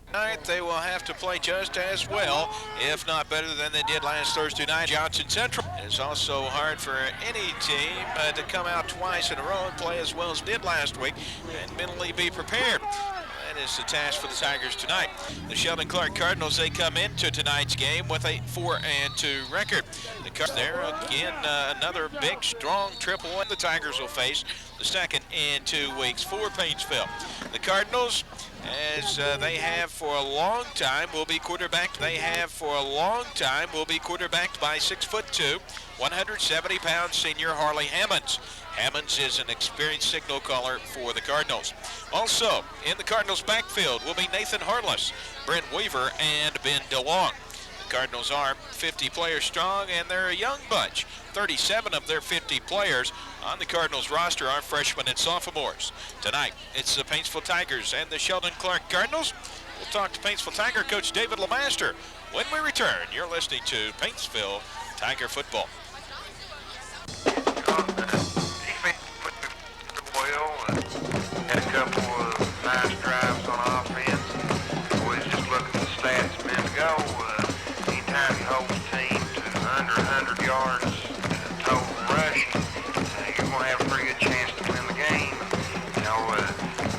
Tonight they will have to play just as well, if not better than they did last Thursday night. Johnson Central. It's also hard for any team to come out twice in a row and play as well as did last week and mentally be prepared. That is the task for the Tigers tonight. The Sheldon Clark Cardinals, they come into tonight's game with a 4-2 record. The Cardinals there again, another big, strong triple one the Tigers will face the second in 2 weeks for Paintsville. The Cardinals, as they have for a long time, will be quarterbacked. They have for a long time will be quarterbacked by 6'2", 170-pound senior Harley Hammonds. Hammonds is an experienced signal caller for the Cardinals. Also, in the Cardinals' backfield will be Nathan Harless, Brent Weaver, and Ben DeLong. The Cardinals are 50 players strong, and they're a young bunch. 37 of their 50 players on the Cardinals roster are freshmen and sophomores. Tonight, it's the Paintsville Tigers and the Sheldon Clark Cardinals. We'll talk to Paintsville Tiger coach David LeMaster when we return. You're listening to Paintsville Tiger Football. Had a couple of nice drives on offense. Boys, just look at the stats a minute ago. Anytime you hold the team to under 100 yards total rushing, you're going to have a pretty good chance to win the game. You know,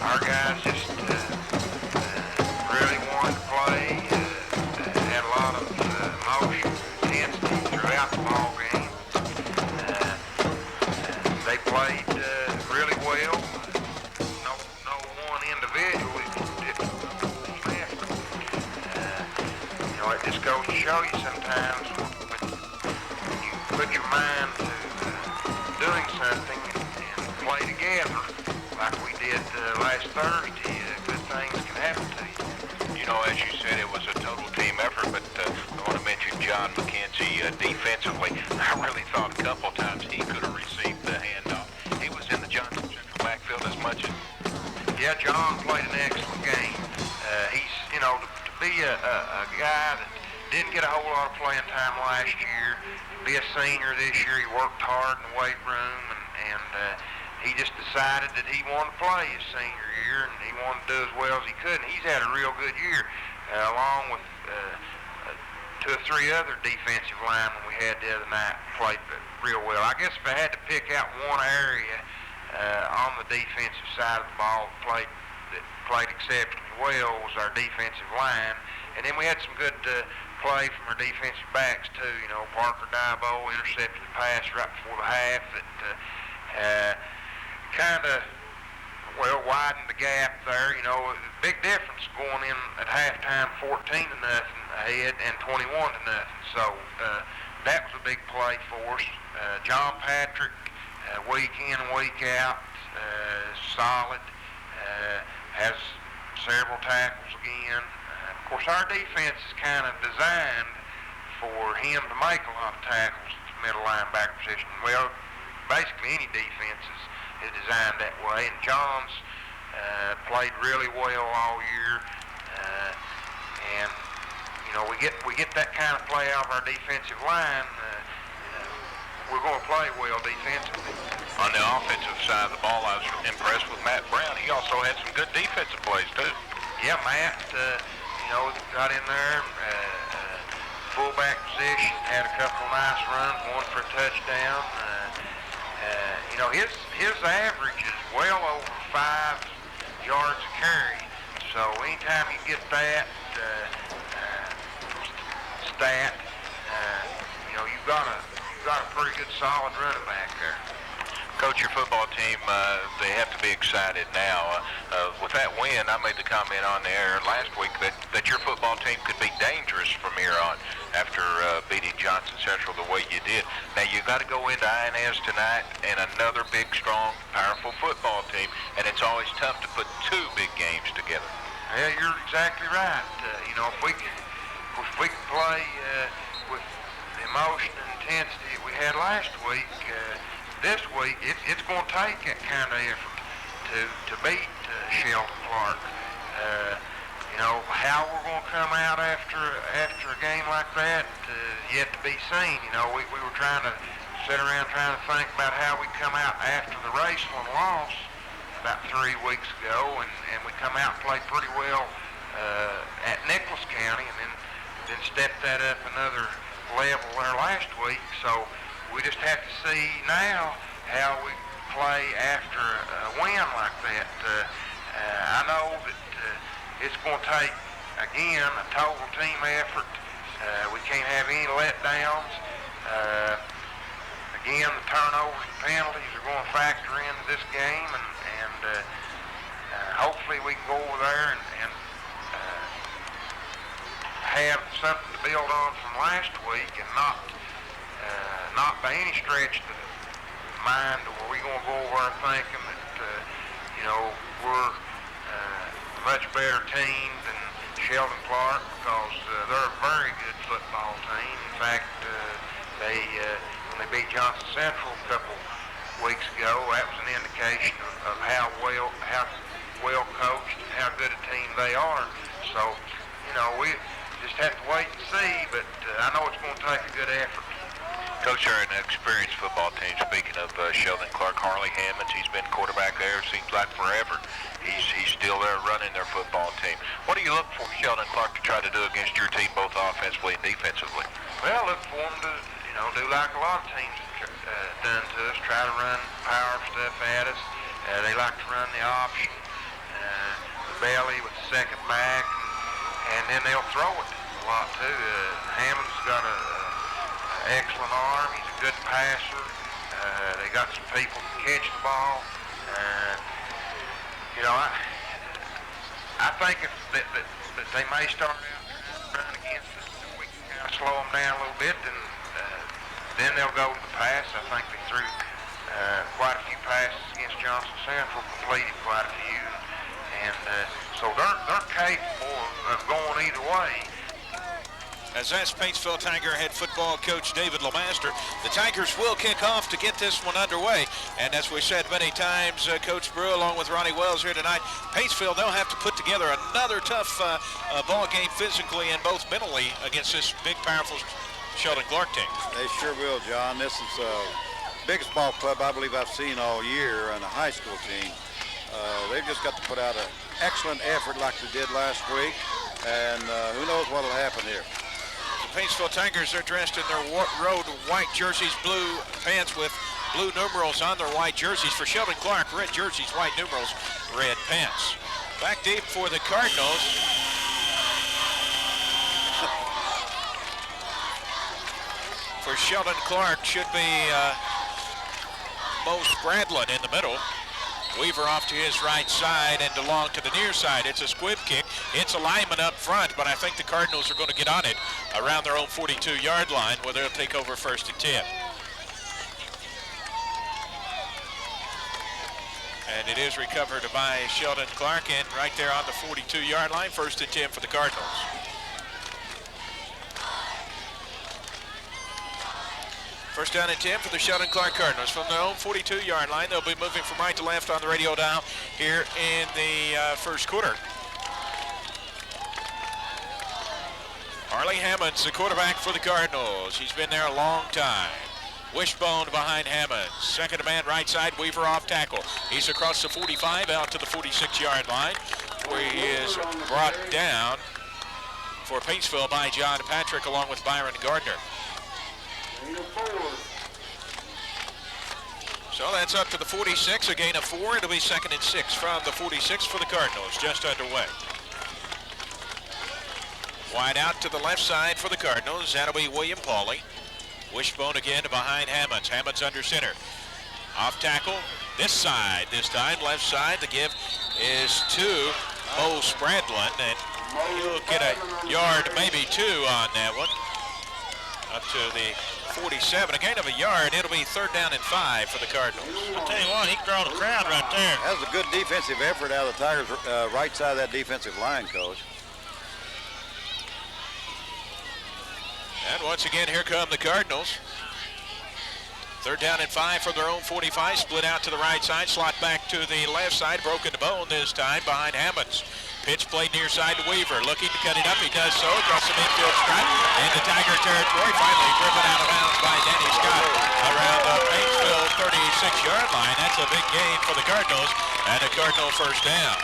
our guys just really wanted to play. Had a lot of emotion, intensity throughout the ball game. They played really well. No one individual you know, it just goes to show you sometimes when you put your mind to doing something and play together like we did last Thursday, good things can happen to you. You know, as you said, it was a total team effort, but I want to mention John McKenzie defensively. I really thought a couple times he could have received the handoff. He was in the Johnson Central backfield as much as... Yeah, John played an excellent game. He's, you know, to be a guy that didn't get a whole lot of playing time last year, be a senior this year, he worked hard in the weight room, and he just decided that he wanted to play his senior year, and he wanted to do as well as he could, and he's had a real good year, along with 2 or 3 other defensive linemen we had the other night played real well. I guess if I had to pick out one area on the defensive side of the ball that played exceptionally well was our defensive line, and then we had some good play from our defensive backs too. You know, Parker Diabo intercepted the pass right before the half that kind of widened the gap there. You know, big difference going in at halftime 14-0 ahead and 21-0. So that was a big play for us. John Patrick, week in and week out, solid, has several tackles again. Of course, our defense is kind of designed for him to make a lot of tackles at the middle linebacker position. Well, basically any defense is designed that way, and John's played really well all year, and you know, we get that kind of play out of our defensive line, we're going to play well defensively. On the offensive side of the ball, I was impressed with Matt Brown. He also had some good defensive plays, too. Yeah, Matt, you know, got in there, fullback position, had a couple of nice runs, one for a touchdown. You know, his average is well over 5 yards a carry. So anytime you get that stat, you know, you've got a pretty good solid running back there. Coach, your football team, they have to be excited now. With that win, I made the comment on the air last week that your football team could be dangerous from here on after beating Johnson Central the way you did. Now, you got to go into INS tonight and another big, strong, powerful football team, and it's always tough to put 2 big games together. Yeah, you're exactly right. You know, if we can play with the emotion and intensity that we had last week, this week, it's going to take that kind of effort to beat Sheldon Clark. You know, how we're going to come out after a game like that, yet to be seen. You know, we were trying to sit around trying to think about how we come out after the Raceland loss about 3 weeks ago, and we come out and played pretty well at Nicholas County, and then stepped that up another level there last week. So we just have to see now how we play after a win like that. I know that it's going to take, again, a total team effort. We can't have any letdowns. Again, the turnovers and penalties are going to factor into this game, and hopefully we can go over there and have something to build on from last week, and not by any stretch of the mind where we're going to go over there thinking that we're a much better team than Sheldon Clark, because they're a very good football team. In fact, when they beat Johnson Central a couple weeks ago, that was an indication of how well coached and how good a team they are. So, we just have to wait and see, but I know it's going to take a good effort. Coach, they're an experienced football team. Speaking of Sheldon Clark, Harley Hammonds, he's been quarterback there, seems like forever. He's still there running their football team. What do you look for Sheldon Clark to try to do against your team, both offensively and defensively? Well, look for them to, do like a lot of teams have done to us, try to run power stuff at us. They like to run the option, the belly with the second back, and then they'll throw it a lot too. Hammond's got an excellent arm. He's a good passer. They got some people who catch the ball. I think that they may start out running against us, and we can kind of slow them down a little bit, then they'll go to the pass. I think they threw quite a few passes against Johnson Central, completed quite a few, and so they're capable of going either way. As that's Paintsville Tiger head football coach David LeMaster. The Tigers will kick off to get this one underway. And as we said many times, Coach Brew along with Ronnie Wells here tonight, Paintsville, they'll have to put together another tough ball game physically and both mentally against this big, powerful Sheldon Clark team. They sure will, John. This is the biggest ball club I believe I've seen all year on a high school team. They've just got to put out an excellent effort like they did last week, and who knows what will happen here. The Paintsville Tigers are dressed in their road white jerseys, blue pants with blue numerals on their white jerseys. For Sheldon Clark, red jerseys, white numerals, red pants. Back deep for the Cardinals. For Sheldon Clark should be Mo Spradlin in the middle. Weaver off to his right side and DeLong to the near side. It's a squib kick. It's a lineman up front, but I think the Cardinals are going to get on it around their own 42-yard line where they'll take over 1st and 10. And it is recovered by Sheldon Clark, and right there on the 42-yard line, 1st and 10 for the Cardinals. First down and 10 for the Sheldon Clark Cardinals. From their own 42-yard line, they'll be moving from right to left on the radio dial here in the first quarter. Harley Hammonds, the quarterback for the Cardinals. He's been there a long time. Wishbone behind Hammonds. Second man right side, Weaver off tackle. He's across the 45 out to the 46-yard line, where he is brought down for Paintsville by John Patrick along with Byron Gardner. So that's up to the 46, a gain of 4. It'll be 2nd and 6 from the 46 for the Cardinals, just underway. Wide out to the left side for the Cardinals. That'll be William Pauley. Wishbone again to behind Hammonds. Hammonds under center. Off tackle, this side this time, left side. The give is to Mo Spradlin, and he'll get a yard, maybe 2 on that one. Up to the 47, a gain of a yard. It'll be 3rd down and 5 for the Cardinals. I'll tell you what, he can draw the crowd right there. That was a good defensive effort out of the Tigers' right side of that defensive line, Coach. And once again, here come the Cardinals. 3rd down and 5 from their own 45. Split out to the right side, slot back to the left side. Broken to bone this time behind Hammonds. Pitch played near side to Weaver, looking to cut it up. He does so across the midfield stripe into Tiger territory. Finally driven out of bounds by Danny Scott around the Paintsville 36-yard line. That's a big gain for the Cardinals and a Cardinal 1st down.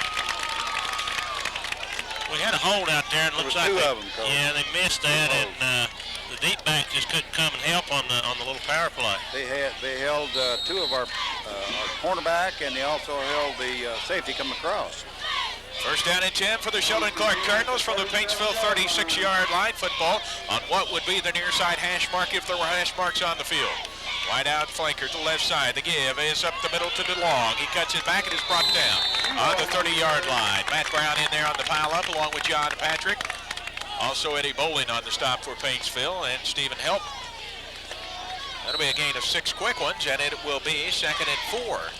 We had a hold out there, and There looks was like two they, of them, Coach. yeah, they missed that, and the deep back just couldn't come and help on the little power play. They held two of our cornerback, and they also held the safety coming across. First down and 10 for the Sheldon Clark Cardinals from the Paintsville 36-yard line. Football on what would be the near side hash mark if there were hash marks on the field. Wide out flanker to the left side. The give is up the middle to DeLong. He cuts it back and is brought down on the 30-yard line. Matt Brown in there on the pile-up along with John Patrick. Also Eddie Bowling on the stop for Paintsville and Stephen Help. That'll be a gain of 6 quick ones, and it will be 2nd and 4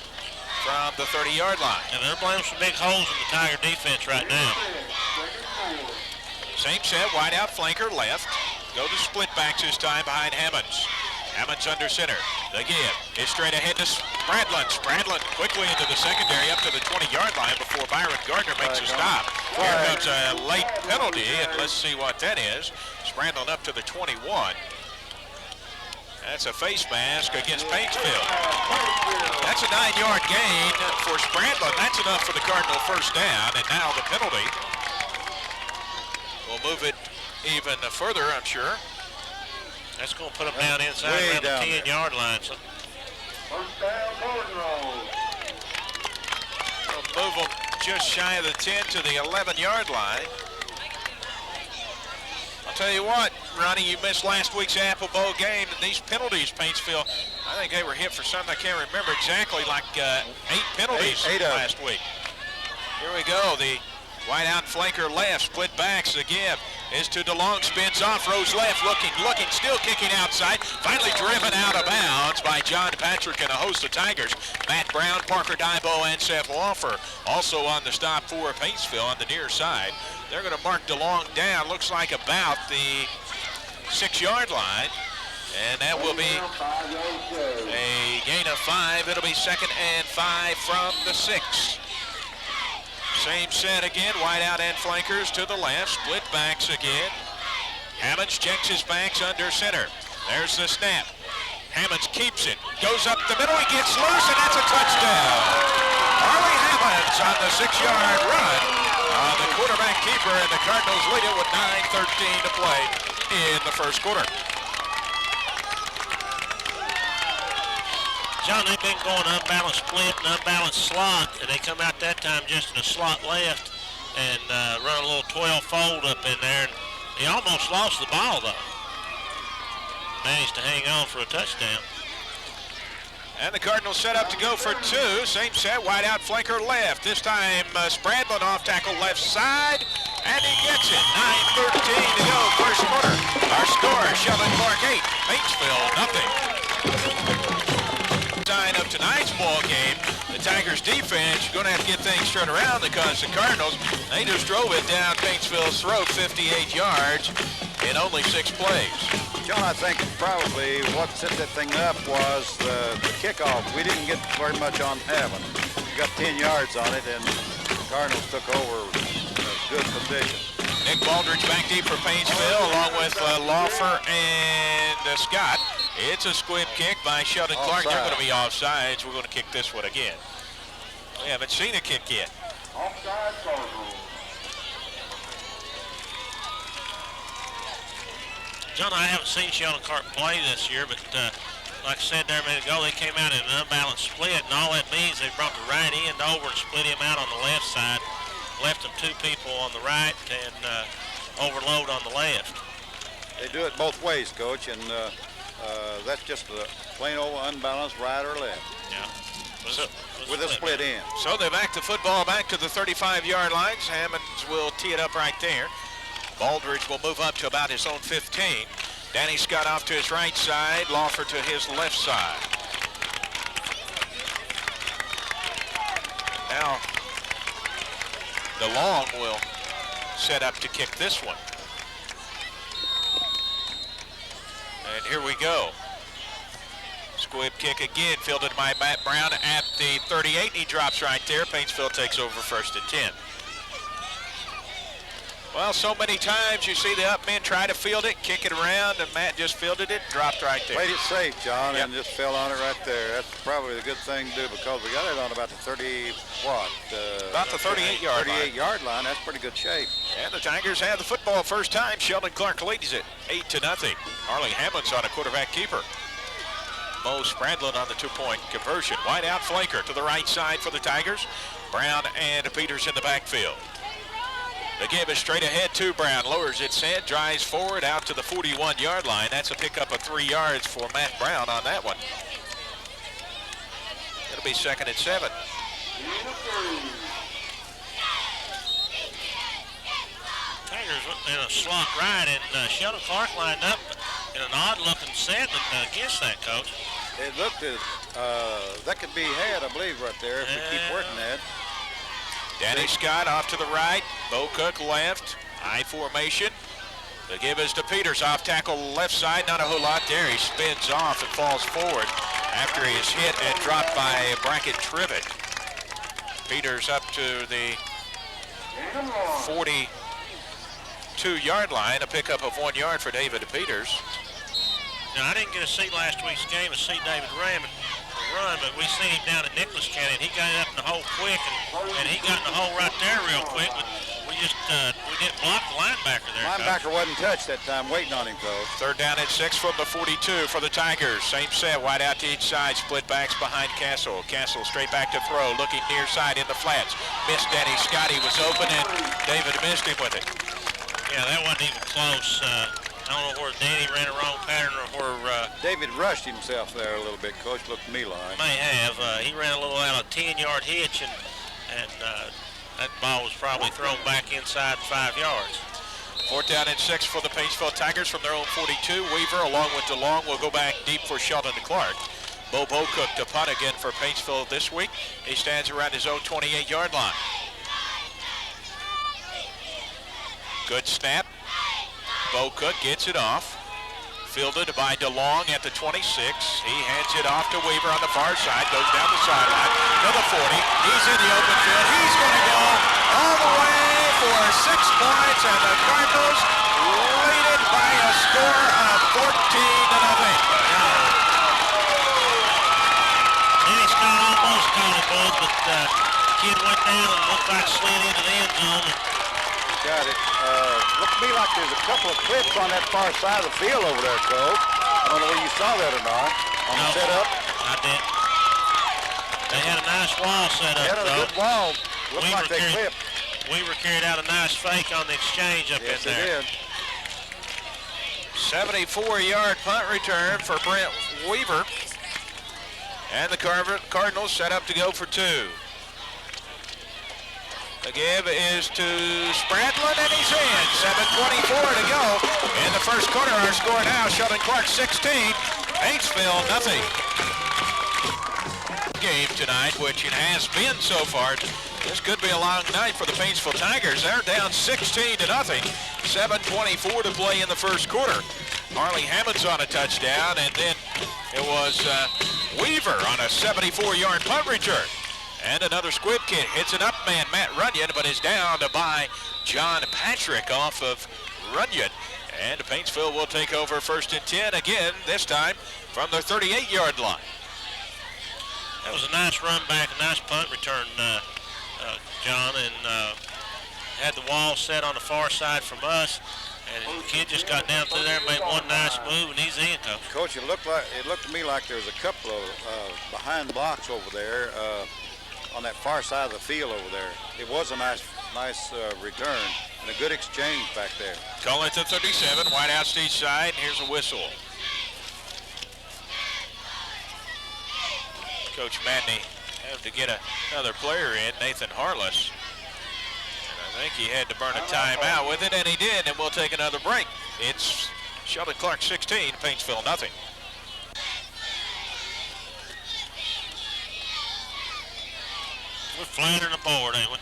from the 30-yard line. And they're playing some big holes in the Tiger defense right now. Same set, wide out flanker left. Go to split backs this time behind Hammonds. Hammonds under center. The give is straight ahead to Spradlin. Spradlin quickly into the secondary up to the 20-yard line before Byron Gardner makes a stop. Here comes a late penalty, and let's see what that is. Spradlin up to the 21. That's a face mask against Paintsville. That's a 9-yard gain for Spradlin. That's enough for the Cardinal first down, and now the penalty will move it even further, I'm sure. That's going to put them down inside around the 10-yard line. So. First down, Cardinals. We'll move them just shy of the 10 to the 11-yard line. I'll tell you what, Ronnie, you missed last week's Apple Bowl game, and these penalties, Paintsville, I think they were hit for something I can't remember exactly, like 8 penalties last week. Here we go, the wide out flanker left, split backs, the give is to DeLong, spins off, Rose left, looking, still kicking outside, finally driven out of bounds by John Patrick and a host of Tigers. Matt Brown, Parker Dybo, and Seth Lawfer also on the stop for Paintsville on the near side. They're going to mark DeLong down, looks like about the 6-yard line, and that will be a gain of 5. It'll be 2nd and 5 from the 6. Same set again, wide out and flankers to the left, split backs again. Hammonds checks his backs under center. There's the snap. Hammonds keeps it, goes up the middle, he gets loose, and that's a touchdown. Harley Hammonds on the 6-yard run. The quarterback keeper, and the Cardinals lead it with 9:13 to play in the first quarter. John, they've been going unbalanced split and unbalanced slot, and they come out that time just in a slot left and run a little 12 fold up in there, and he almost lost the ball, though. Managed to hang on for a touchdown. And the Cardinals set up to go for 2. Same set, wide out flanker left. This time Spradlin off tackle left side, and he gets it. 9:13 to go, first quarter. Our score, Sheldon Clark 8, Paintsville nothing. Sign of tonight's ball game, the Tigers defense going to have to get things turned around because the Cardinals, they just drove it down Paintsville's throat 58 yards in only 6 plays. John, I think probably what set that thing up was the kickoff. We didn't get very much on Hammond. We got 10 yards on it, and the Cardinals took over a good position. Nick Baldridge back deep for Paintsville, along with Lawfer and Scott. It's a squib kick by Sheldon Clark. They're going to be offsides. We're going to kick this one again. We haven't seen a kick yet. Offside, Cardinals. John, I haven't seen Sheldon Clark play this year, but like I said there a minute ago, they came out in an unbalanced split, and all that means they brought the right end over and split him out on the left side, left them 2 people on the right and overload on the left. They do it both ways, Coach, and that's just a plain old unbalanced right or left. Yeah. With a split end. So they back the football back to the 35-yard lines. Hammonds will tee it up right there. Baldridge will move up to about his own 15. Danny Scott off to his right side, Lawfer to his left side. Now, DeLong will set up to kick this one. And here we go. Squib kick again, fielded by Matt Brown at the 38. He drops right there. Paintsville takes over 1st and 10. Well, so many times you see the up men try to field it, kick it around, and Matt just fielded it, dropped right there. Played it safe, John, Yep. and just fell on it right there. That's probably the good thing to do because we got it on about the 30, About the 38-yard line. 38-yard line. That's pretty good shape. And the Tigers have the football first time. Sheldon Clark leads it 8-0. Harley Hammonds on a quarterback keeper. Mo Spradlin on the two-point conversion. Wide out flanker to the right side for the Tigers. Brown and Peters in the backfield. The give is straight ahead to Brown. Lowers its head, drives forward out to the 41-yard line. That's a pickup of 3 yards for Matt Brown on that one. It'll be 2nd and 7. Tigers in a slot right, and Sheldon Clark lined up in an odd-looking set against that, Coach. It looked as that could be had, I believe, right there if we keep working that. Danny Scott off to the right. Bo Cook left. I formation. The give is to Peters off tackle left side. Not a whole lot there. He spins off and falls forward after he is hit and dropped by Brackett Trivet. Peters up to the 42-yard line. A pickup of 1 yard for David Peters. Now, I didn't get to see last week's game and see David Raymond run, but we seen him down in Nicholas County, and he got it up in the hole quick, and he got in the hole right there real quick, but we didn't block the linebacker there. Linebacker wasn't touched that time, waiting on him, Coach. 3rd down and 6 from the 42 for the Tigers. Same set, wide out to each side, split backs behind Castle. Castle straight back to throw, looking near side in the flats. Missed Danny Scott, he was open, and David missed him with it. Yeah, that wasn't even close. I don't know where Danny ran a wrong pattern or where David rushed himself there a little bit, Coach. Looked to me like. may have. He ran a little out of a 10-yard hitch, and that ball was probably thrown back inside 5 yards. 4th down and 6 for the Paintsville Tigers from their own 42. Weaver along with DeLong will go back deep for Sheldon Clark. Bo Cook to punt again for Paintsville this week. He stands around his own 28-yard line. Good snap. Bo Cook gets it off. Fielded by DeLong at the 26. He hands it off to Weaver on the far side. Goes down the sideline to the 40. He's in the open field. He's going to go all the way for 6 points, and the Cardinals lead it by a score of 14-0. Danny Scott almost caught it, Bud, but kid went down and looked like slid into the end zone. Got it. Looked to me like there's a couple of clips on that far side of the field over there, Coach. I don't know whether you saw that or not. On the setup. I did. They had a nice wall set up, They had a good wall. Looked like they clipped. Weaver carried out a nice fake on the exchange up Yes, in there. it did. 74-yard punt return for Brent Weaver. And the Cardinals set up to go for 2. The give is to Spradlin, and he's in. 7:24 to go in the first quarter. Our score now, Sheldon Clark 16, Paintsville nothing. Game tonight, which it has been so far. This could be a long night for the Paintsville Tigers. They're down 16-0. 7:24 to play in the first quarter. Harley Hammonds on a touchdown, and then it was Weaver on a 74-yard punt return. And another squib kick. Hits an up man, Matt Runyon, but is down by John Patrick off of Runyon. And Paintsville will take over 1st and 10 again, this time from their 38-yard line. That was a nice run back, a nice punt return, John, and had the wall set on the far side from us. And the kid just got down through there and made one nice move, and he's in, Coach. Coach, it looked to me like there was a couple of behind blocks over there on that far side of the field over there. It was a nice return and a good exchange back there. Call it to 37, wide out to each side. Here's a whistle. Coach Madney had to get another player in, Nathan Harless. And I think he had to burn a timeout with it, and he did, and we'll take another break. It's Sheldon Clark 16, Paintsville nothing. We're flattering the board, ain't we?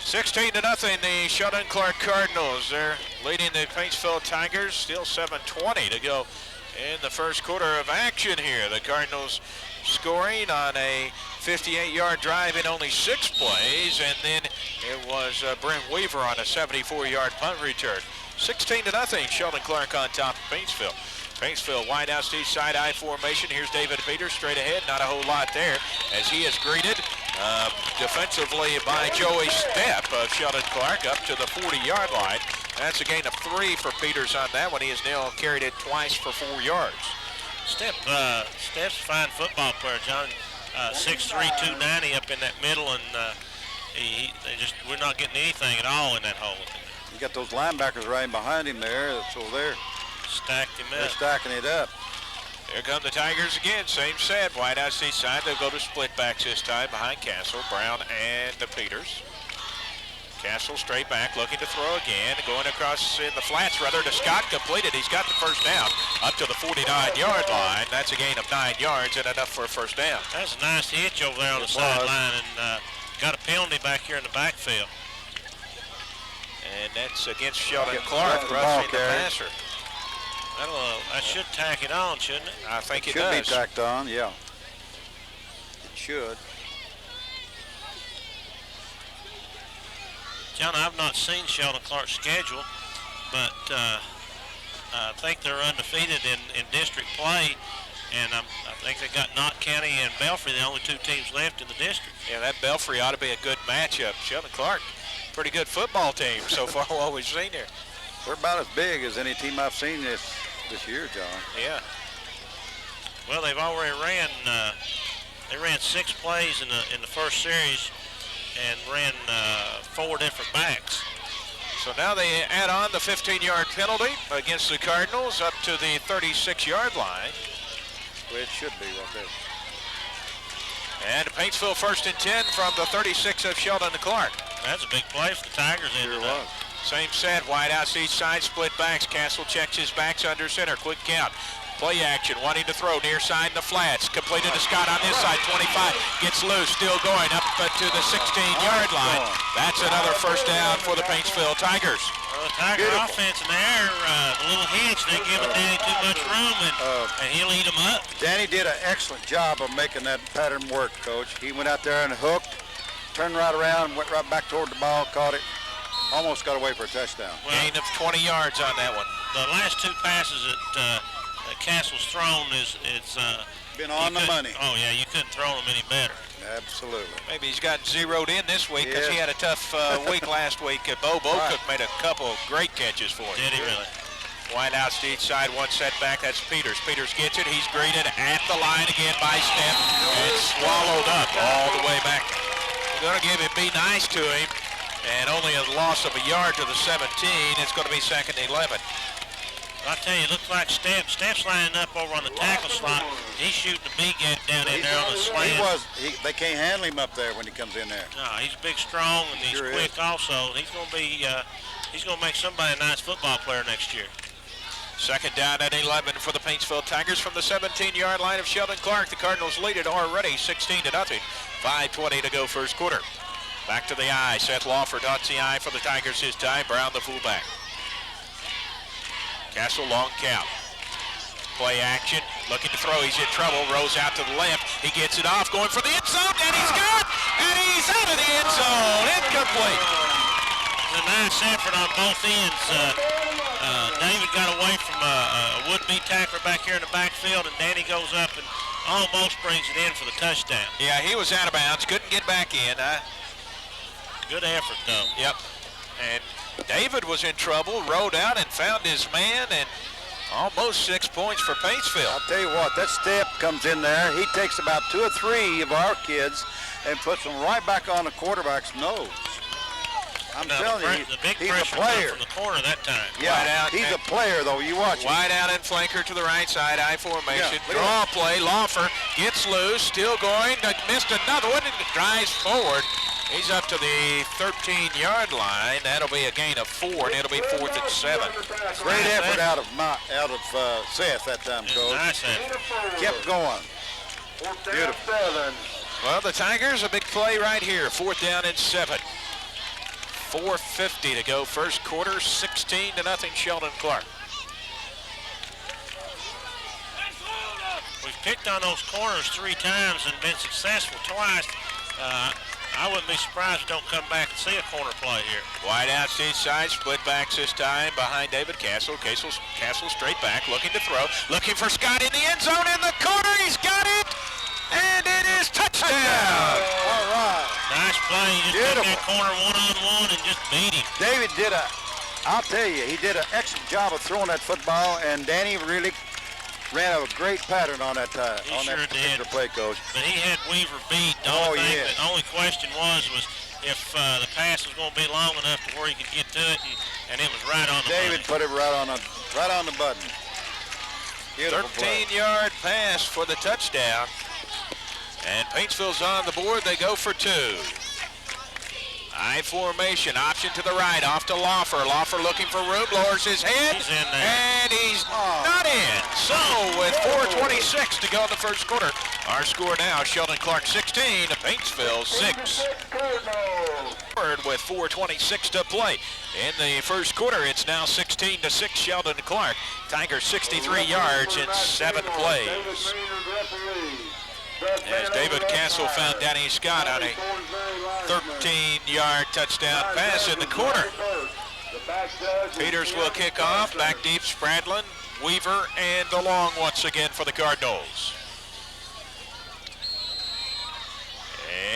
16-0, the Sheldon Clark Cardinals. They're leading the Paintsville Tigers. Still 7:20 to go in the first quarter of action here. The Cardinals scoring on a 58-yard drive in only 6 plays, and then it was Brent Weaver on a 74-yard punt return. 16-0, Sheldon Clark on top of Paintsville. Paintsville wide out each side I formation. Here's David Peters straight ahead. Not a whole lot there as he is greeted defensively by Joey Stepp of Sheldon Clark up to the 40-yard line. That's a gain of 3 for Peters on that one. He has now carried it twice for 4 yards. Stepp's a fine football player, John. 6'3", 290 up in that middle, and we're not getting anything at all in that hole. You got those linebackers right behind him there, so they're stacking it up. Here come the Tigers again, same set, wide out each side. They'll go to split backs this time behind Castle, Brown, and the Peters. Castle straight back, looking to throw again, going across in the flats rather to Scott, completed. He's got the first down up to the 49-yard line. That's a gain of 9 yards and enough for a first down. That's a nice hitch over there on the sideline, and got a penalty back here in the backfield. And that's against Sheldon Clark, rushing the passer. That should tack it on, shouldn't it? I think it should does. be tacked on, yeah. It should. John, I've not seen Sheldon Clark's schedule, but I think they're undefeated in district play, and I think they got Knott County and Belfry, the only 2 teams left in the district. Yeah, that Belfry ought to be a good matchup. Sheldon Clark, pretty good football team so far what we've seen here. They're about as big as any team I've seen this year, John. Yeah. Well, they've already ran. They ran 6 plays in the first series, and ran 4 different backs. So now they add on the 15-yard penalty against the Cardinals up to the 36-yard line. Well, it should be right there. And Paintsville 1st and 10 from the 36 of Sheldon Clark. That's a big play for the Tigers. Sure was. Same set, wide out each side, split backs. Castle checks his backs under center. Quick count. Play action, wanting to throw near side in the flats. Completed to Scott on this side, 25. Gets loose, still going up to the 16-yard line. That's another first down for the Paintsville Tigers. Well, the Tiger offense in there, the little hitch, they giving Danny too much room, and he'll eat them up. Danny did an excellent job of making that pattern work, Coach. He went out there and hooked, turned right around, went right back toward the ball, caught it. Almost got away for a touchdown. Well, gain of 20 yards on that one. The last 2 passes that Castle's thrown is been on the money. Oh yeah, you couldn't throw them any better. Absolutely. Maybe he's got zeroed in this week because he had a tough week last week. Bo Cook made a couple of great catches for him. Did he really? Wide out to each side, 1 setback. That's Peters. Peters gets it. He's greeted at the line again by Stepp and swallowed up all the way back. We're going to give it be nice to him. And only a loss of a yard to the 17. It's going to be 2nd and 11. I tell you, it looks like Stepp's lining up over on the tackle slot. He's shooting the big gap down in there on the slant. They can't handle him up there when he comes in there. No, he's big, strong, and he's quick also. He's going to be, he's going to make somebody a nice football player next year. 2nd down and 11 for the Paintsville Tigers from the 17-yard line of Sheldon Clark. The Cardinals lead it already 16-0. 5:20 to go first quarter. Back to the I. Seth Lawford dots the I for the Tigers this time. Brown the fullback. Castle long count. Play action. Looking to throw. He's in trouble. Rolls out to the left. He gets it off. Going for the end zone. And he's good. And he's out of the end zone. Incomplete. It's a nice effort on both ends. David got away from a would-be tackler back here in the backfield, and Danny goes up and almost brings it in for the touchdown. Yeah, he was out of bounds. Couldn't get back in. Good effort, though. Yep. And David was in trouble, rode out and found his man, and almost 6 points for Paintsville. I'll tell you what, that Stepp comes in there. He takes about 2 or 3 of our kids and puts them right back on the quarterback's nose. I'm telling you, the big he's a pressure player. from the corner that time. Yeah, he's a player, though. You watch him. Wide out and flanker to the right side, I formation. Yeah, Draw play. Lawfer gets loose, still going. Missed another one and drives forward. He's up to the 13-yard line. That'll be a gain of 4, and it'll be 4th and 7. Great effort out of Seth that time, Coach. Nice effort. Kept going. Beautiful. Well, the Tigers, a big play right here. 4th down and 7. 4:50 to go first quarter. 16-0 Sheldon Clark. picked on those corners 3 times and been successful twice. I wouldn't be surprised if we don't come back and see a corner play here. Wide out each side, split backs this time behind David Castle. Castle straight back, looking to throw, looking for Scott in the end zone in the corner. He's got it, and it is touchdown. All right. Nice play. He just took that corner one-on-one and just beat him. David I'll tell you, he did an excellent job of throwing that football, and Danny really ran a great pattern on that particular play, Coach. But he had Weaver beat. The only question was if the pass was going to be long enough to where he could get to it, and it was right on the David put it right on the button. Beautiful 13-yard pass for the touchdown. And Paintsville's on the board. They go for 2. I formation, option to the right, off to Lawfer. Lawfer looking for room, lowers his head, he's in there. And he's not in. So with 4:26 to go in the first quarter, our score now, Sheldon Clark 16, Paintsville 6. With 4:26 to play in the first quarter, it's now 16-6 Sheldon Clark. Tigers 63 yards in 7 plays. As David Castle found Danny Scott on a 13-yard touchdown pass in the corner. Peters will kick off. Back deep, Spradlin, Weaver, and DeLong once again for the Cardinals.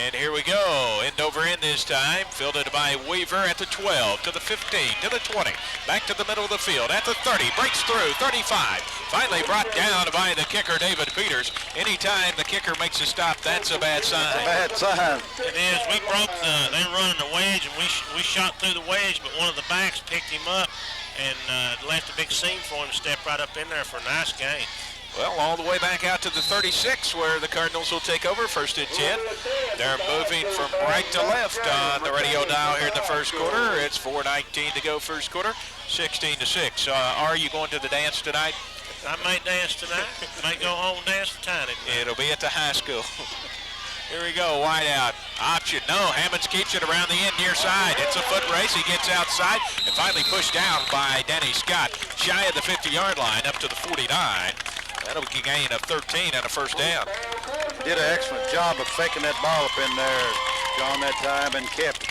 And here we go. End over end this time. Fielded by Weaver at the 12, to the 15, to the 20. Back to the middle of the field at the 30. Breaks through, 35. Finally brought down by the kicker, David Peters. Anytime the kicker makes a stop, that's a bad sign. Bad sign. It is. We broke they were running the wedge, and we shot through the wedge, but one of the backs picked him up and left a big seam for him to step right up in there for a nice gain. Well, all the way back out to the 36 where the Cardinals will take over, 1st and 10. They're moving from right to left on the radio dial here in the first quarter. It's 4:19 to go first quarter, 16-6. Are you going to the dance tonight? I might dance tonight. Might go home and dance tonight. It'll be at the high school. Here we go, wide out. Option, no, Hammonds keeps it around the end near side. It's a foot race, he gets outside and finally pushed down by Danny Scott. Shy of the 50-yard line up to the 49. That'll be a gain of 13 and a first down. Did an excellent job of faking that ball up in there, John, that time, and kept it.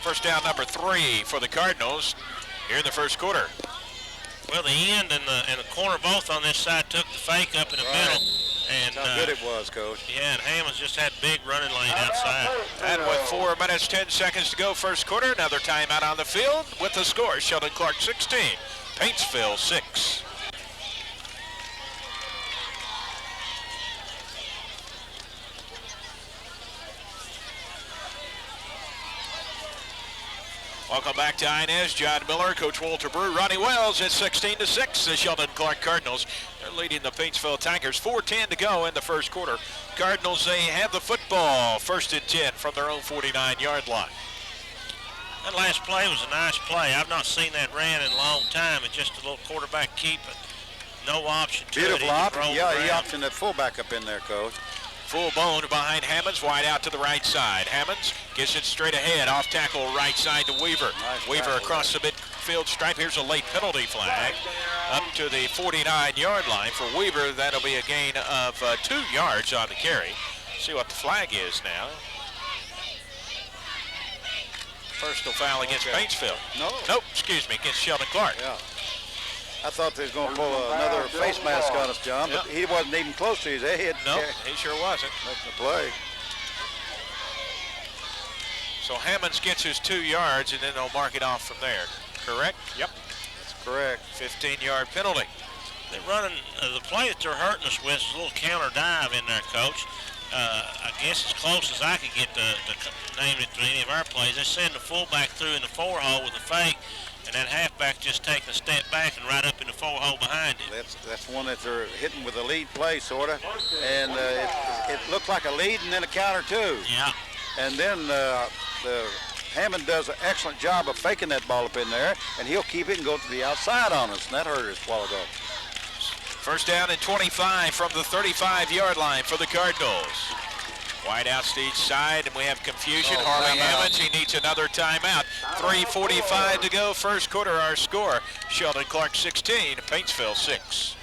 First down number 3 for the Cardinals here in the first quarter. Well, the end and the corner both on this side took the fake up in the middle. And how good it was, Coach. Yeah, and Hammonds just had big running lane outside. And with 4 minutes, 10 seconds to go first quarter, another timeout on the field with the score, Sheldon Clark 16, Paintsville 6. Welcome back to Inez. John Miller, Coach Walter Brew, Ronnie Wells. It's 16-6. The Sheldon Clark Cardinals. They're leading the Paintsville Tigers. 4:10 to go in the first quarter. Cardinals, they have the football. 1st and 10 from their own 49-yard line. That last play was a nice play. I've not seen that ran in a long time. It's just a little quarterback keep it. No option to Beautiful it. option. Yeah, he optioned that fullback up in there, Coach. Full bone behind Hammonds, wide out to the right side. Hammonds gets it straight ahead, off tackle right side to Weaver. Nice Weaver across the midfield stripe. Here's a late penalty flag up to the 49-yard line for Weaver. That'll be a gain of 2 yards on the carry. See what the flag is now. Personal foul against Paintsville. Nope, excuse me, against Sheldon Clark. Yeah. I thought they was going to pull another face mask on us, John, but he wasn't even close to his head. No, he sure wasn't. Making the play. So Hammonds gets his 2 yards, and then they'll mark it off from there. Correct? Yep. That's correct. 15-yard penalty. They're running the play that they're hurting us with is a little counter dive in there, Coach. I guess as close as I could get to name it to any of our plays. They send the fullback through in the 4-hole with a fake, and that halfback just taking a step back and right up in the 4-hole behind it. That's one that they're hitting with a lead play, sort of, and it looked like a lead and then a counter too. Yeah. And then the Hammond does an excellent job of faking that ball up in there, and he'll keep it and go to the outside on us, and that hurt us a while ago. First down and 25 from the 35-yard line for the Cardinals. Wide out to each side, and we have confusion. Harley Hammonds, he needs another timeout. 3:45 to go, first quarter, our score. Sheldon Clark 16, Paintsville 6.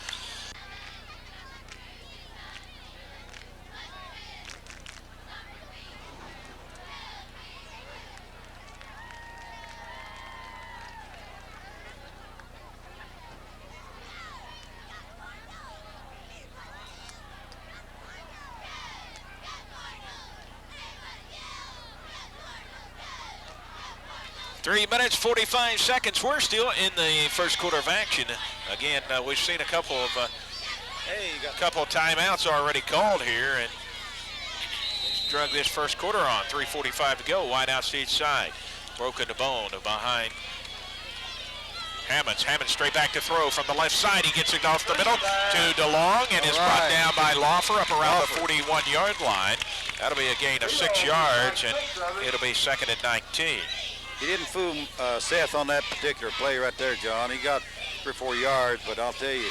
3 minutes, 45 seconds. We're still in the first quarter of action. Again, we've seen a couple of timeouts already called here, and drug this first quarter on. 3:45 to go. Wide out each side. Broken to bone behind Hammonds. Hammonds straight back to throw from the left side. He gets it off the middle to DeLong and is brought down by Lawfer up around the 41-yard line. That'll be a gain of 6 yards, and it'll be second and 19. He didn't fool Seth on that particular play right there, John. He got 3 or 4 yards, but I'll tell you,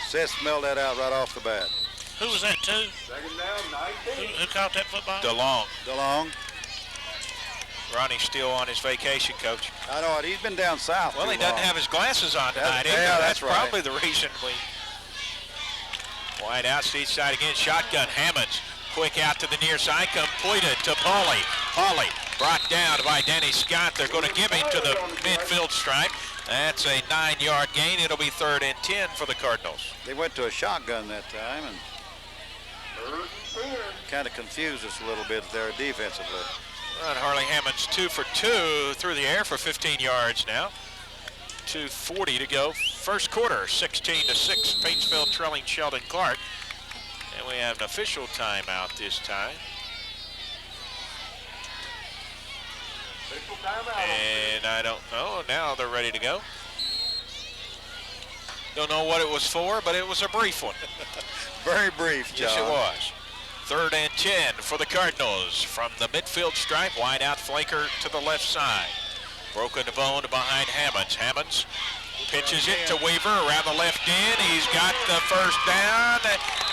Seth smelled that out right off the bat. Who was that to? Second down, 19. Who caught that football? DeLong. Ronnie's still on his vacation, Coach. I know it. He's been down south. Well, he doesn't have his glasses on tonight. That's right. probably the reason we. Wide out, each side again. Shotgun. Hammonds. Quick out to the near side. Completed to Pauly. Pauly brought down by Danny Scott. They're going to give him to the midfield stripe. That's a 9-yard gain. It'll be third and 10 for the Cardinals. They went to a shotgun that time and kind of confused us a little bit there defensively. Well, Harley Hammonds 2 for 2 through the air for 15 yards now. 2:40 to go. First quarter, 16-6. Paintsville trailing Sheldon Clark. And we have an official timeout this time. And I don't know. Now they're ready to go. Don't know what it was for, but it was a brief one. Very brief, John. Yes, it was. Third and 10 for the Cardinals from the midfield stripe. Wide out flanker to the left side. Broken to bone behind Hammonds. Hammonds pitches it to Weaver around the left end. He's got the first down,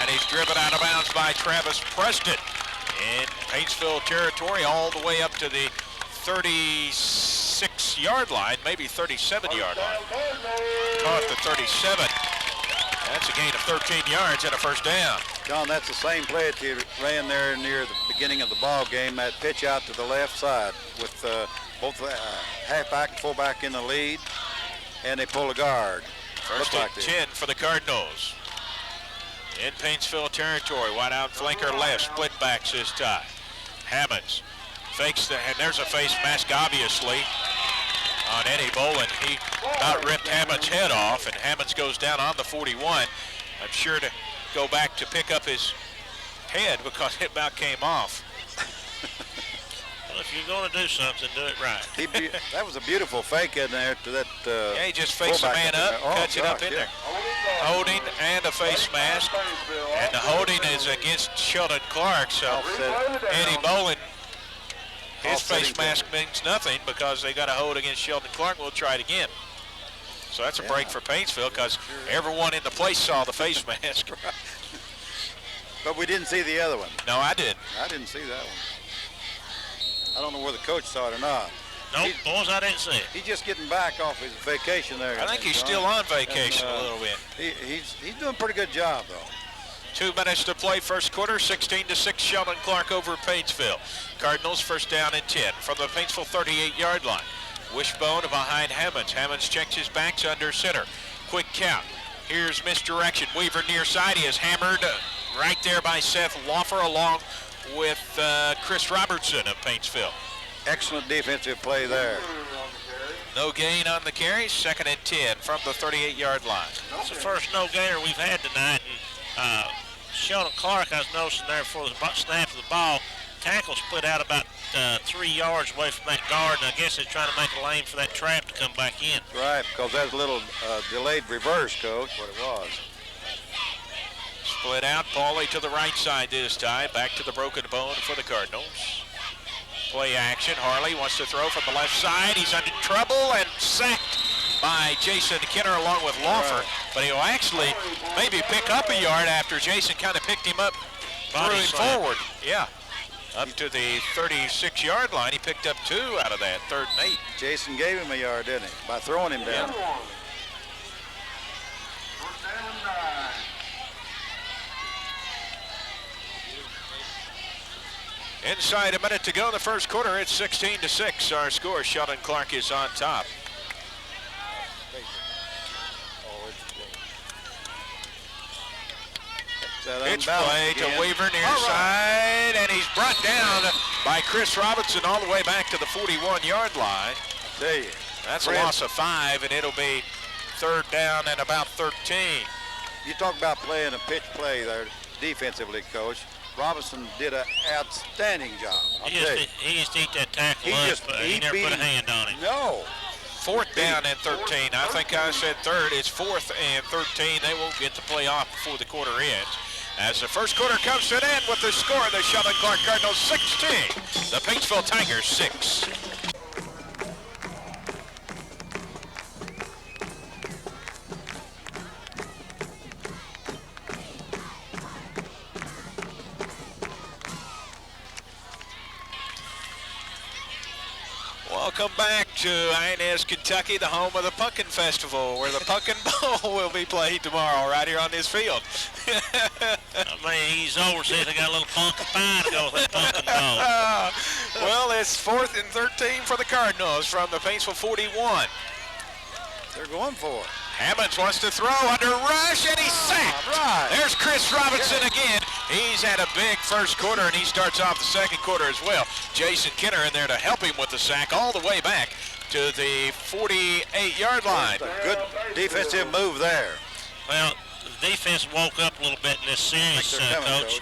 and he's driven out of bounds by Travis Preston in Paintsville territory all the way up to the 36-yard line, maybe 37-yard line. Caught the 37. That's a gain of 13 yards and a first down. John, that's the same play that you ran there near the beginning of the ball game, that pitch out to the left side with both halfback and fullback in the lead, and they pull a guard. First and 10 for the Cardinals. In Paintsville territory, wide out flanker left, split backs this time. Hammonds fakes and there's a face mask obviously on Eddie Bolin. He about ripped Hammonds' head off, and Hammonds goes down on the 41. I'm sure to go back to pick up his head because it about came off. Well, if you're going to do something, do it right. That was a beautiful fake in there to that. Yeah, he just fakes a man up, cuts it up in there. Holding and a face mask, and the holding is against Sheldon Clark. So Eddie Bolin, his face mask means nothing because they got a hold against Sheldon Clark. We'll try it again. So that's a break for Paintsville because everyone in the place saw the face mask. But we didn't see the other one. No, I didn't. I didn't see that one. I don't know whether the coach saw it or not. Nope, boys, I didn't see it. He's just getting back off his vacation there. I think he's still on vacation a little bit. He's doing a pretty good job, though. 2 minutes to play first quarter, 16-6 Sheldon Clark over Paintsville. Cardinals first down and 10 from the Paintsville 38-yard line. Wishbone behind Hammonds. Hammonds checks his backs under center. Quick count. Here's misdirection. Weaver near side. He is hammered right there by Seth Lawfer along with Chris Robertson of Paintsville. Excellent defensive play there. No gain on the carry. Second and 10 from the 38-yard line. It's the first no-gainer we've had tonight. And Sheldon Clark, I was noticing there before the snap of the ball, tackle split out about 3 yards away from that guard, and I guess they're trying to make a lane for that trap to come back in. Right, because that's a little delayed reverse, Coach, what it was. Split out, Pauly to the right side this time. Back to the broken bone for the Cardinals. Play action. Harley wants to throw from the left side. He's under trouble and sacked by Jason Kinner along with Lawfer. But he'll actually maybe pick up a yard after Jason kind of picked him up, threw him forward. Yeah, up to the 36-yard line. He picked up 2 out of that, 3rd and 8. Jason gave him a yard, didn't he, by throwing him down. Yeah. Inside a minute to go in the first quarter. It's 16-6. Our score. Sheldon Clark is on top. Pitch play to Weaver near side, and he's brought down by Chris Robinson all the way back to the 41-yard line. Tell you. That's a loss of 5, and it'll be 3rd down and about 13. You talk about playing a pitch play there defensively, Coach. Robinson did an outstanding job. He just eat that tackle up, but he never put a hand on him. No. 4th down and 13. I think I said 3rd. It's 4th and 13. They won't get the play off before the quarter ends. As the first quarter comes to an end with the score, the Sheldon Clark Cardinals 16, the Paintsville Tigers 6. Welcome back to Inez, Kentucky, the home of the Pumpkin Festival, where the Pumpkin Bowl will be played tomorrow right here on this field. I mean, he's overseas. They got a little pumpkin pie to go with that Pumpkin Bowl. Well, it's 4th and 13 for the Cardinals from the Paintsville 41. They're going for it. Hammonds wants to throw under rush, and he's sacked. Right. There's Chris Robinson again. He's had a big first quarter, and he starts off the second quarter as well. Jason Kenner in there to help him with the sack all the way back to the 48-yard line. Good defensive move there. Well, the defense woke up a little bit in this series, Coach.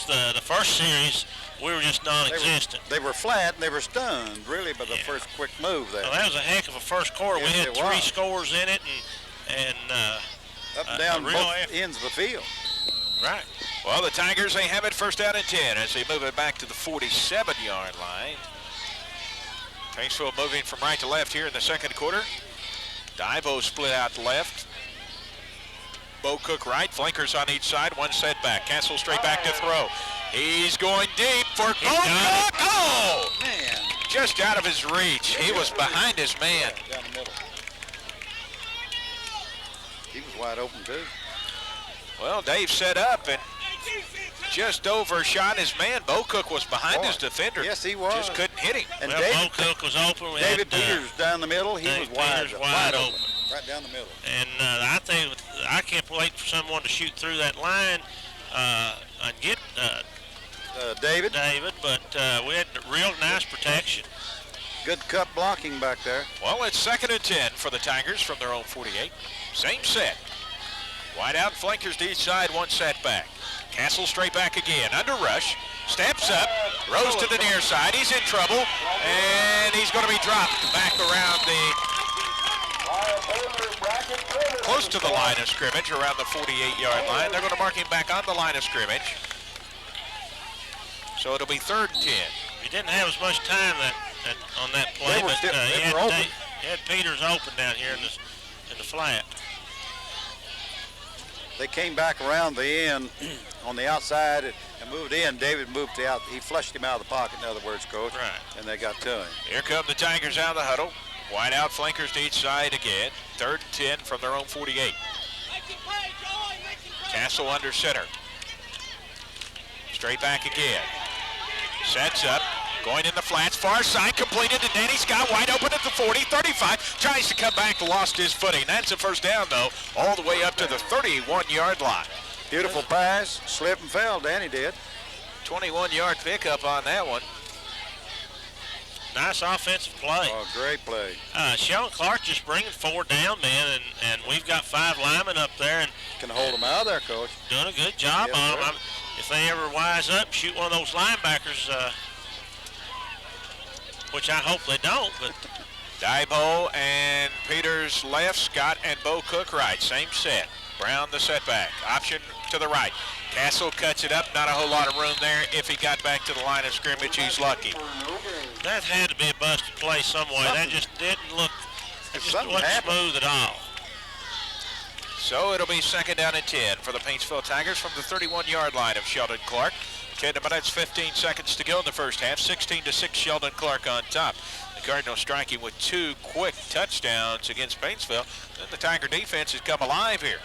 The first series, we were just non-existent. They were flat and they were stunned, really, by the first quick move there. Well, that was a heck of a first quarter. Yes, we had 3 was. scores in it, and up and down both ends of the field. Right. Well, the Tigers, they have it 1st down and 10 as they move it back to the 47-yard line. Paintsville moving from right to left here in the second quarter. Divo split out to left. Bo Cook right, flankers on each side, one set back. Castle straight back to throw. He's going deep for Bo Cook. Oh! Man. Just out of his reach. He was behind his man. Down the middle. He was wide open, too. Well, Dave set up and just overshot his man. Bo Cook was behind his defender. Yes, he was. Just couldn't hit him. And Bo Cook was open. David Peters down the middle. He was wide open. Right down the middle. And I think I can't wait for someone to shoot through that line and get David, but we had real nice protection. Good cut blocking back there. Well, it's 2nd and 10 for the Tigers from their own 48. Same set. Wide out flankers to each side, one set back. Castle straight back again, under rush, steps up, rose to the near side. He's in trouble, and he's going to be dropped back around close to the line of scrimmage, around the 48-yard line. They're going to mark him back on the line of scrimmage. So it'll be 3rd and 10. He didn't have as much time on that play, but he had Peters open down here in the flat. They came back around the end on the outside and moved in. David moved to out. He flushed him out of the pocket, in other words, Coach. Right. And they got to him. Here come the Tigers out of the huddle. Wide out flankers to each side again. 3rd and 10 from their own 48. Castle under center. Straight back again. Sets up. Going in the flats, far side, completed to Danny Scott, wide open at the 40, 35, tries to come back, lost his footing. That's a 1st down, though, all the way up to the 31-yard line. Beautiful pass, slip and fell, Danny did. 21-yard pickup on that one. Nice offensive play. Oh, great play. Sheldon Clark just bringing 4 down, man, and we've got 5 linemen up there and can hold them out of there, Coach. Doing a good job on them. If they ever wise up, shoot one of those linebackers, which I hope they don't. But Dibo and Peters left, Scott and Bo Cook right. Same set. Brown the setback. Option to the right. Castle cuts it up. Not a whole lot of room there. If he got back to the line of scrimmage, he's lucky. That had to be a busted play some way. That just didn't look. It just wasn't smooth at all. So it'll be 2nd down and 10 for the Paintsville Tigers from the 31-yard line of Sheldon Clark. 10 minutes, 15 seconds to go in the first half. 16-6 Sheldon Clark on top. The Cardinals striking with 2 quick touchdowns against Paintsville. Then the Tiger defense has come alive here.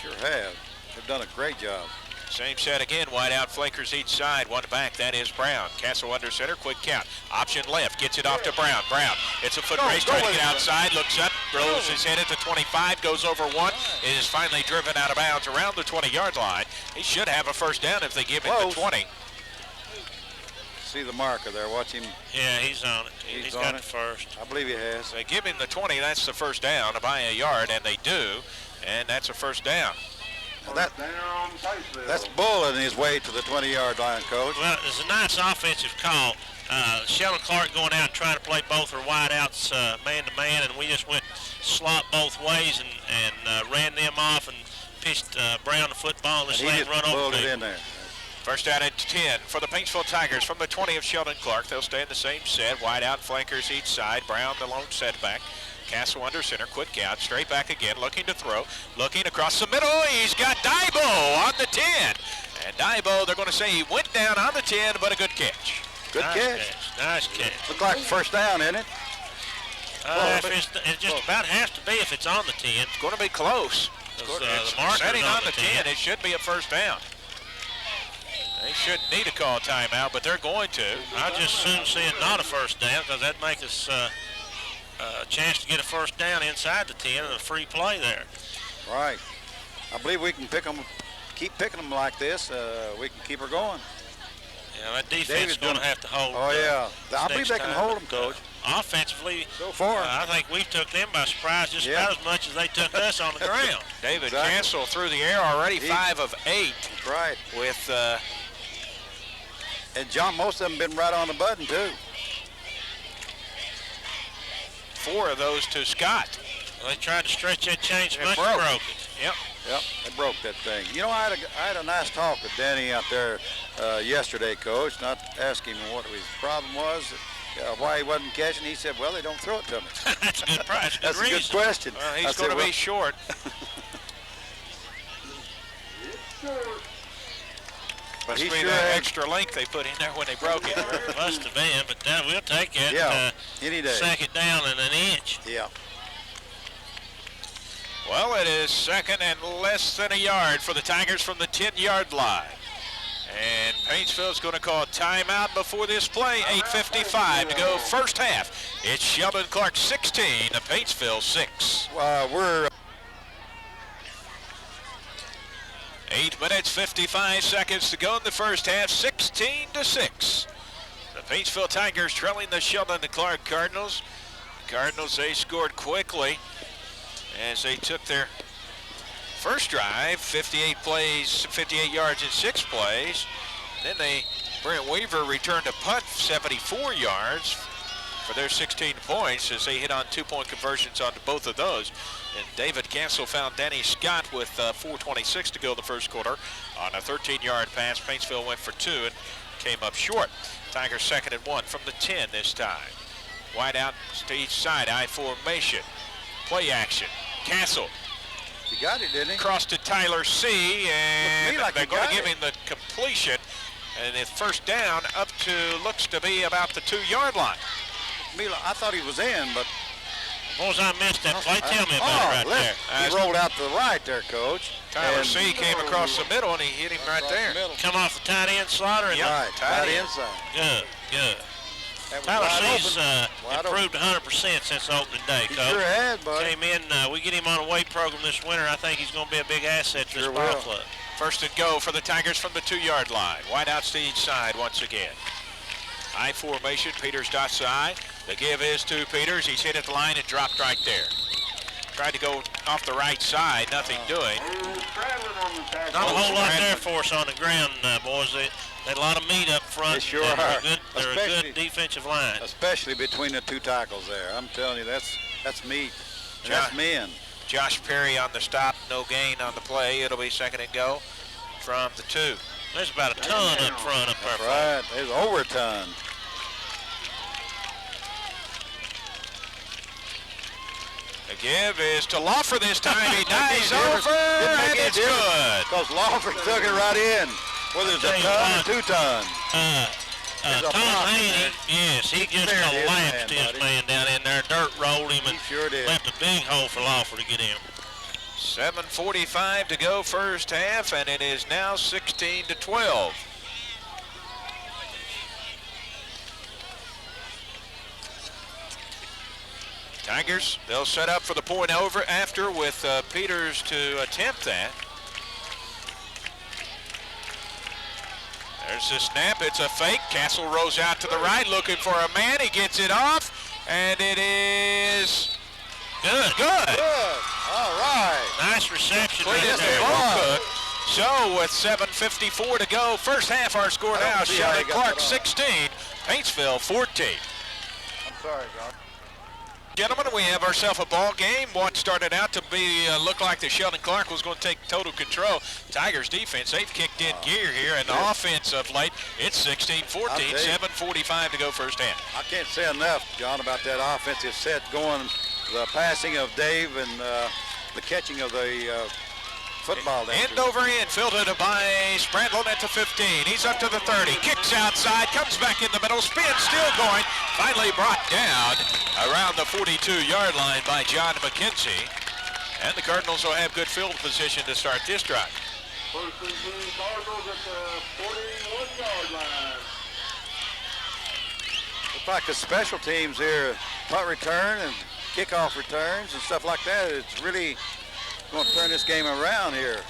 Sure have. They've done a great job. Same set again, wide out flankers each side, one back, that is Brown. Castle under center, quick count. Option left, gets it off to Brown. Brown, it's a foot race, trying to get outside, looks up, rolls his head at the 25, goes over one, is finally driven out of bounds around the 20-yard line. He should have a 1st down if they give him the 20. see the marker there. Watch him. Yeah, he's on it. He's got the first. I believe he has. They give him the 20. That's the first down by a yard, and they do. And that's a first down. That's bulling his way to the 20-yard line, Coach. Well, it's a nice offensive call. Sheldon Clark going out and trying to play both their wideouts man-to-man, and we just went slot both ways and ran them off and pitched Brown the football and just let him run over it in there. First down at 10 for the Paintsville Tigers from the 20 of Sheldon Clark. They'll stay in the same set. Wide out flankers each side. Brown the lone setback. Castle under center, quick out, straight back again, looking to throw, looking across the middle. He's got Dybo on the 10. And Dybo, they're going to say he went down on the 10, but a good catch. Good catch. Nice catch. Looked like first down, isn't it? It just about has to be if it's on the 10. It's going to be close. The marker's setting on the 10. 10, it should be a first down. They shouldn't need to call a timeout, but they're going to. I'd just soon see it not a first down because that'd make us a chance to get a first down inside the 10 and a free play there. Right. I believe we can keep picking them like this. We can keep her going. Yeah, that defense is going to have to hold. Oh, yeah. I believe they can hold them, Coach. Offensively, so far, I think we took them by surprise just about as much as they took us on the ground. David Cancel through the air already, 5 of 8. That's right. With and John, most of them been right on the button too. 4 of those to Scott. Well, they tried to stretch that chain so much broke. broke it. Yep. Yep, they broke that thing. You know, I had a nice talk with Danny out there yesterday, Coach. Not asking him what his problem was, why he wasn't catching. He said, "Well, they don't throw it to me." That's a good price. That's a good question. Well, he's going to be short. But he sure that extra length they put in there when they broke it. Must have been, but we'll take it. Yeah, any day. Second down and an inch. Yeah. Well, it is second and less than a yard for the Tigers from the 10-yard line. And Paintsville's going to call a timeout before this play. 8:55 to go first half. It's Sheldon Clark 16 to Paintsville 6. We're 8 minutes, 55 seconds to go in the first half, 16-6. The Paintsville Tigers trailing the Sheldon Clark Cardinals. The Cardinals, they scored quickly as they took their first drive, 58 plays, 58 yards in 6 plays. Then Brent Weaver returned a punt, 74 yards for their 16 points as they hit on 2-point conversions onto both of those. And David Cancel found Danny Scott with 4:26 to go in the first quarter on a 13-yard pass. Paintsville went for 2 and came up short. Tigers second and 1 from the 10 this time. Wide out to each side, I formation. Play action. Cancel. He got it, didn't he? Cross to Tyler C. And like they're going to give him the completion. And it's first down up to, looks to be about the 2-yard line. I thought he was in, but Suppose I missed that play. Tell me about it right there. He rolled out to the right there, Coach. Tyler C. came across the middle, and he hit him right there. Come off the tight end slaughter. Yep, right, tight inside. Good, good. Tyler C's improved 100% since opening day, He Coach. sure had, buddy. Came in, we get him on a weight program this winter. I think he's going to be a big asset to this ball club. First and go for the Tigers from the 2-yard line. Wide outs to each side once again. I formation, Peters dots I. The give is to Peters. He's hit at the line and dropped right there. Tried to go off the right side, nothing doing. Not a whole lot there for us on the ground, boys. They had a lot of meat up front. They sure are. They're a good defensive line. Especially between the 2 tackles there. I'm telling you, that's meat. That's men. Josh Perry on the stop, no gain on the play. It'll be second and go from the 2. There's about a ton up front up there. Right, there's over a ton. The give is to Lawfer this time. He dives over, and it's good. Because Lawfer took it right in. Whether it's a ton or 2 tons. Tom Haney, yes, he just collapsed his man down in there. Dirt rolled him and left a big hole for Lawfer to get in. 7:45 to go first half, and it is now 16-12. Tigers, they'll set up for the point over after with Peters to attempt that. There's the snap. It's a fake. Castle rolls out to the right, looking for a man. He gets it off, and it is good. Good. All right. Nice reception right Clean as there. the ball cook. So with 7:54 to go, first half, our score now, Sheldon Clark 16, Paintsville 14. I'm sorry, John. Gentlemen, we have ourselves a ball game. What started out to be look like the Sheldon Clark was going to take total control. Tigers defense, they've kicked in gear here, and the offense of late, it's 16-14, 7:45 to go first half. I can't say enough, John, about that offensive set going, the passing of Dave and the catching of the football. End over end, filtered by Spradlin at the 15. He's up to the 30, kicks outside, comes back in the middle, spin still going, finally brought down around the 42-yard line by John McKenzie. And the Cardinals will have good field position to start this drive. First and 10 Cardinals at the 41-yard line. Looks like the special teams here, punt return and kickoff returns and stuff like that. It's really going to turn this game around here.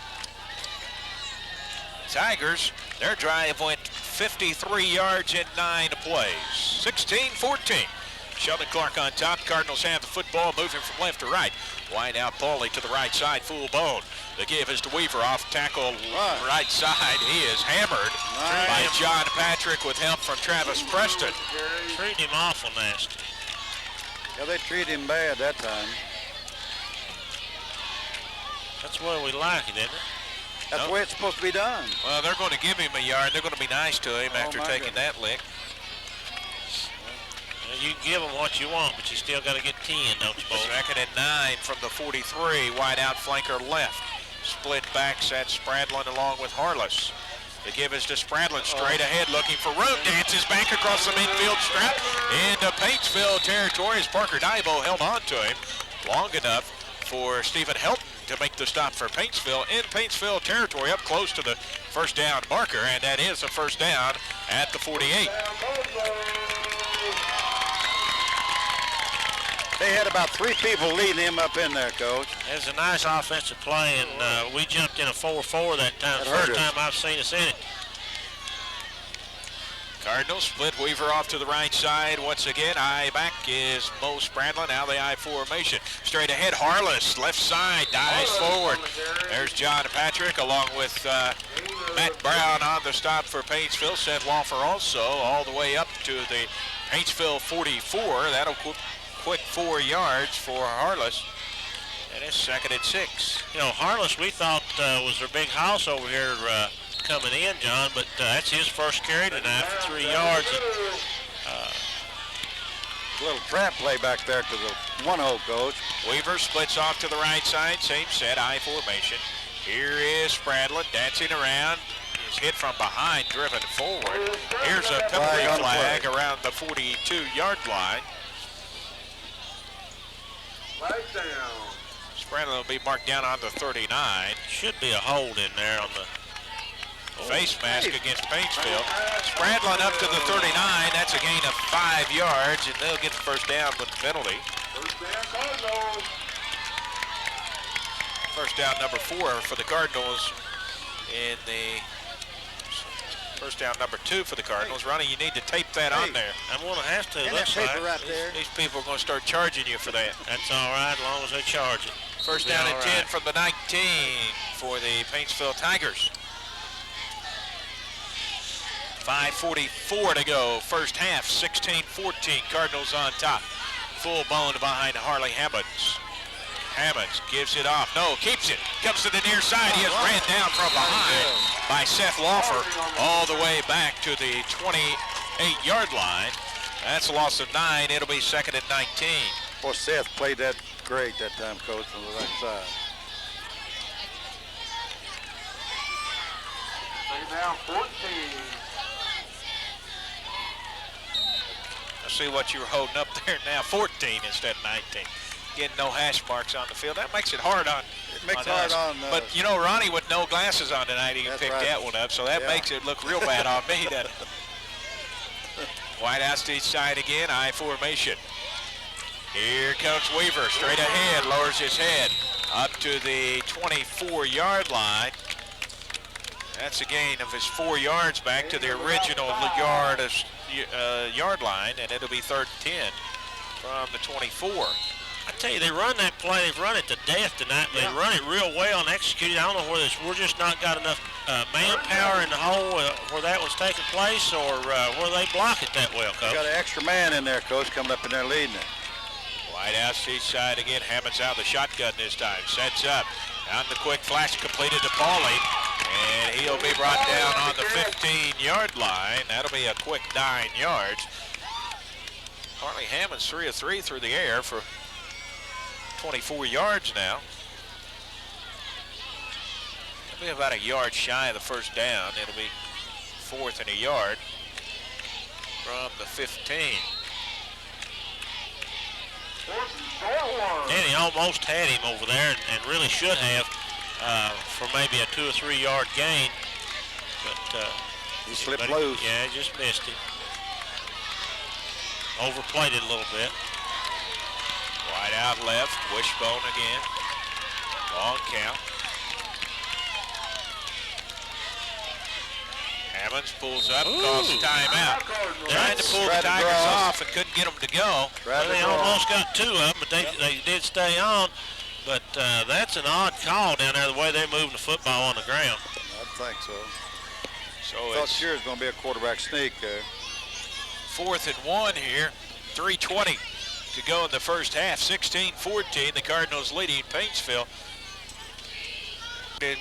Tigers, their drive went 53 yards in 9 plays. 16-14. Sheldon Clark on top. Cardinals have the football, moving from left to right. Wide out Pauly to the right side, full bone. The give is to Weaver, off tackle right side. He is hammered by John Patrick with help from Travis Preston. Treat him awful nasty. Yeah, they treated him bad that time. That's the way we like it, isn't it? That's the way it's supposed to be done. Well, they're going to give him a yard. They're going to be nice to him after taking that lick. Well, you can give him what you want, but you still got to get 10, don't you, Bo? Second and 9 from the 43. Wide out flanker left. Split backs at Spradlin along with Harless. The give is to Spradlin, straight ahead, looking for room. Dances back across the midfield strap into Paintsville territory as Parker Dibo held on to him long enough for Stephen Helton to make the stop for Paintsville in Paintsville territory, up close to the first down marker, and that is a first down at the 48. They had about 3 people leading him up in there, Coach. It was a nice offensive play, and we jumped in a 4-4 that time. First time I've seen us in it. Cardinals split Weaver off to the right side. Once again, eye back is Mo Spradlin. Now the I formation. Straight ahead, Harless, left side, dives forward. There's John Patrick along with Matt Brown on the stop for Paintsville. Seth Walfer also all the way up to the Paintsville 44. That'll quick 4 yards for Harless. And it's second and 6. You know, Harless, we thought was their big house over here coming in, John, but that's his first carry tonight for 3 yards. A little trap play back there to the 1-0, Coach. Weaver splits off to the right side, same set, I formation. Here is Spradlin dancing around. He's hit from behind, driven forward. Here's a penalty flag around the 42-yard line. Flag down. Spradlin will be marked down on the 39. Should be a hold in there on the face mask against Paintsville. Spradlin up to the 39. That's a gain of 5 yards, and they'll get the first down with the penalty. First down Cardinals. First down number 4 for the Cardinals in the first down number 2 for the Cardinals. Ronnie, you need to tape that on there. I'm going to have to. And that paper right there. These people are going to start charging you for that. That's all right, as long as they charge it. First down and 10 from the 19 for the Paintsville Tigers. 5:44 to go. First half, 16-14. Cardinals on top. Full bone behind Harley Hammonds. Hammonds gives it off. No, keeps it. Comes to the near side. He is ran down from behind by Seth Laufer all the way back to the 28-yard line. That's a loss of 9. It'll be second and 19. Boy, Seth played that great that time, Coach, from the right side. Second down 14. Let's see what you're holding up there now. 14 instead of 19. Getting no hash marks on the field. That makes it hard on. It makes it hard on. But you know, Ronnie with no glasses on tonight, he can pick that one up. So that makes it look real bad on me. That wide out to each side again. I formation. Here comes Weaver, straight ahead, lowers his head up to the 24-yard line. That's a gain of his 4 yards back to the original yard line, and it'll be 3rd and 10 from the 24. I tell you, they run that play. They've run it to death tonight. They run it real well and execute it. I don't know whether we're just not got enough manpower in the hole where that was taking place, or where they block it that well, Coach. You got an extra man in there, Coach, coming up in there leading it. Wide out east side again. Hammond's out of the shotgun this time. Sets up. On the quick flash completed to Pauly, and he'll be brought down on the 15-yard line. That'll be a quick 9 yards. Hartley Hammond's 3 of 3 through the air for 24 yards now. It'll be about a yard shy of the first down. It'll be 4th and a yard from the 15. And he almost had him over there, and really should have for maybe a 2 or 3 yard gain. But he slipped loose. Yeah, he just missed him. Overplayed it a little bit. Wide out left, wishbone again. Long count. Hammonds pulls up, calls a timeout. Trying to pull the Tigers off and couldn't get them to go. Well, they almost got 2 of them, but they did stay on. But that's an odd call down there, the way they're moving the football on the ground. I think so. So I thought sure it's going to be a quarterback sneak there. 4th and 1 here. 3:20 to go in the first half. 16-14. The Cardinals leading Paintsville.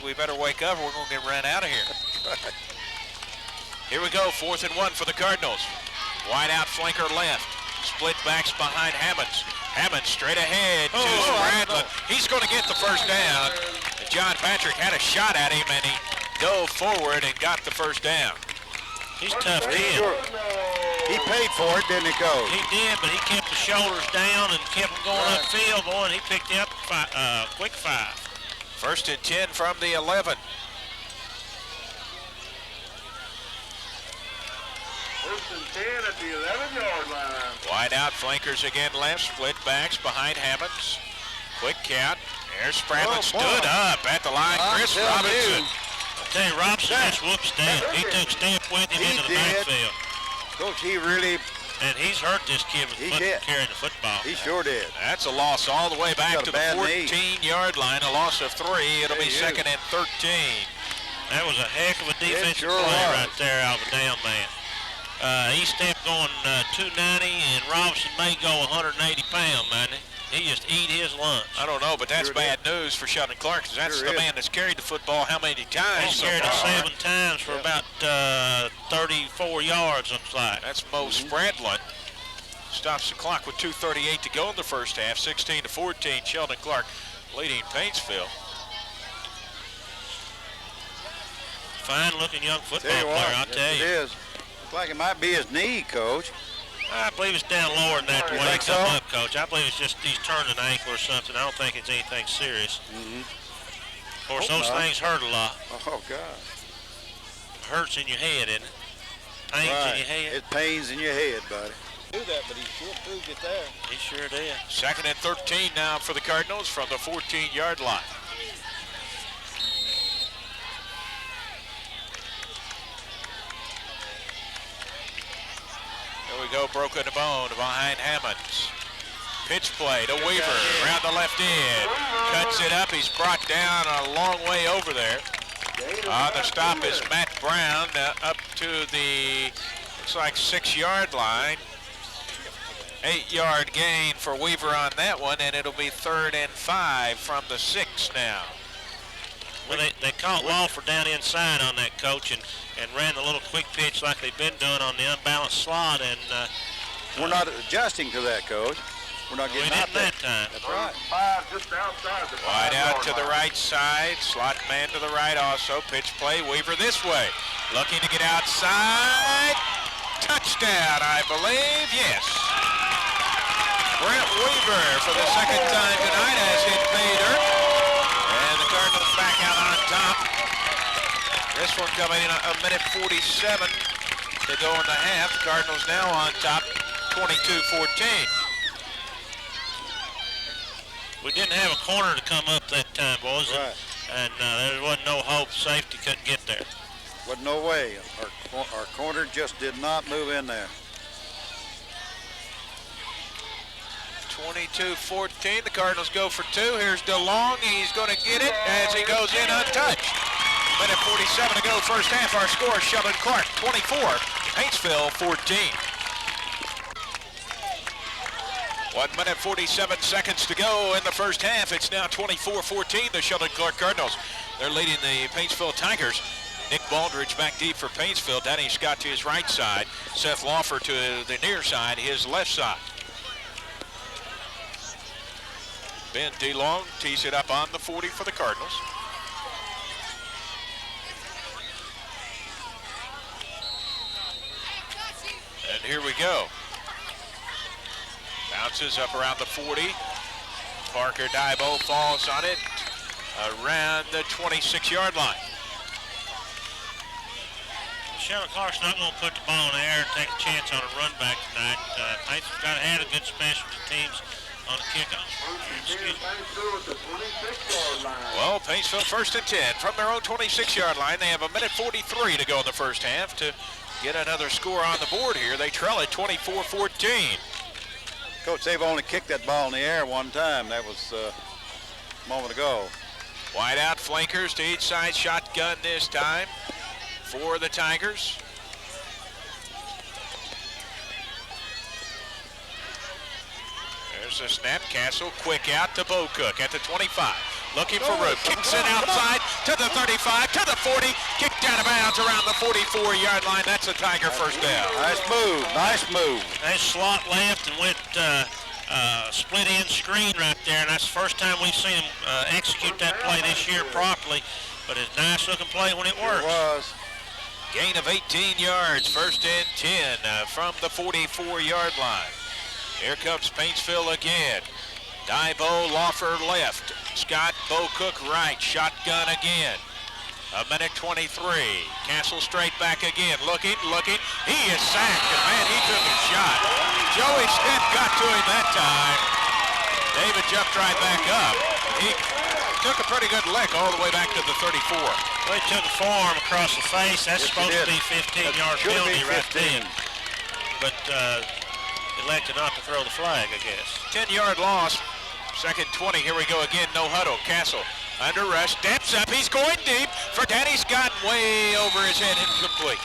We better wake up or we're going to get run out of here. Here we go. 4th and 1 for the Cardinals. Wide out flanker left. Split backs behind Hammonds. Hammonds straight ahead to Bradley. He's going to get the first down. John Patrick had a shot at him, and he dove forward and got the first down. He's tough in. Sure. He paid for it, didn't he, Coach? He did, but he kept the shoulders down and kept them going upfield, boy, and he picked up quick 5. 1st and 10 from the 11. 1st and 10 at the 11-yard line. Wide out flankers again left, split backs behind Hammonds. Quick count. There's Spradlin stood up at the line. Chris Robinson. I tell you, Robinson just whooped Step. He took Step with him into the backfield. Coach, he really... And he's hurt this kid with carrying the football. He sure did. That's a loss all the way back to the 14-yard line. A loss of 3. It'll be 2nd and 13. That was a heck of a defensive play right there out of a down man. Eastep going 290, and Robinson may go 180 pounds, man. He just eat his lunch. I don't know, but that's bad news for Sheldon Clark, because that's the man that's carried the football how many times? He's carried it 7 times for about 34 yards, looks like. That's Mo Spradlin. Stops the clock with 2:38 to go in the first half. 16-14, Sheldon Clark leading Paintsville. Fine-looking young football player, I'll tell you. It is. Looks like it might be his knee, Coach. I believe it's down lower than that the way it come up, Coach. I believe it's just he's turned an ankle or something. I don't think it's anything serious. Of course, those things hurt a lot. Oh, God. Hurts in your head, isn't it? Pains in your head. It pains in your head, buddy. Do that, but he sure proved it there. He sure did. 2nd and 13 now for the Cardinals from the 14-yard line. There we go, broken to bone behind Hammonds. Pitch play to Weaver, around the left end. Cuts it up, he's brought down a long way over there. On the stop is Matt Brown up to the, looks like 6-yard line. 8-yard gain for Weaver on that one, and it'll be 3rd and 5 from the 6 now. Well, they caught Lawford down inside on that, Coach, and ran a little quick pitch like they've been doing on the unbalanced slot. And we're not adjusting to that, Coach. We're not getting out that time. That's right. 5 just outside the 5-yard line. Wide out to the right side. Slot man to the right also. Pitch play. Weaver this way. Looking to get outside. Touchdown, I believe. Yes. Brent Weaver for the 2nd time tonight has hit pay dirt. And the Cardinals back out on top. This one coming in a minute 47 to go in the half. The Cardinals now on top, 22-14. We didn't have a corner to come up that time, boys. Right. And there wasn't no hope. Safety couldn't get there. But no way. Our corner just did not move in there. 22-14. The Cardinals go for two. Here's DeLong. He's going to get it as he goes in untouched. Minute 47 to go first half. Our score, Sheldon Clark 24, Paintsville 14. 1 minute 47 seconds to go in the first half. It's now 24-14, the Sheldon Clark Cardinals. They're leading the Paintsville Tigers. Nick Baldridge back deep for Paintsville. Danny Scott to his right side. Seth Lawfer to the near side, his left side. Ben DeLong tees it up on the 40 for the Cardinals. And here we go. Bounces up around the 40. Parker Dybo falls on it around the 26-yard line. Sheldon Clark's not going to put the ball in the air and take a chance on a run back tonight. Paintsville's got to have a good specialty teams on the kickoff. Well, Paintsville first and 10 from their own 26-yard line. They have a minute 43 to go in the first half to get another score on the board here. They trail it 24-14. Coach, they've only kicked that ball in the air one time. That was a moment ago. Wide out flankers to each side. Shotgun this time for the Tigers. There's a snap. Castle quick out to Bo Cook at the 25. Looking for room. Kicks it outside to the 35, to the 40. Kicked out of bounds around the 44-yard line. That's a Tiger first down. Nice move. Nice move. Nice slot left and went split end screen right there. And that's the first time we've seen him execute that play this year properly. But it's a nice looking play when it works. It was. Gain of 18 yards. First and 10 from the 44-yard line. Here comes Paintsville again. Dybo, Lawfer left. Scott, Bo Cook right. Shotgun again. A minute 23. Castle straight back again. Looking. He is sacked. And man, he took a shot. Joey Step got to him that time. David jumped right back up. He took a pretty good lick all the way back to the 34. Well, he took a forearm across the face. That's supposed to be 15-yard penalty right then. But elected not to throw the flag, I guess. 10-yard loss. Second 20. Here we go again. No huddle. Castle under rush. Steps up. He's going deep for Danny Scott. Way over his head. Incomplete.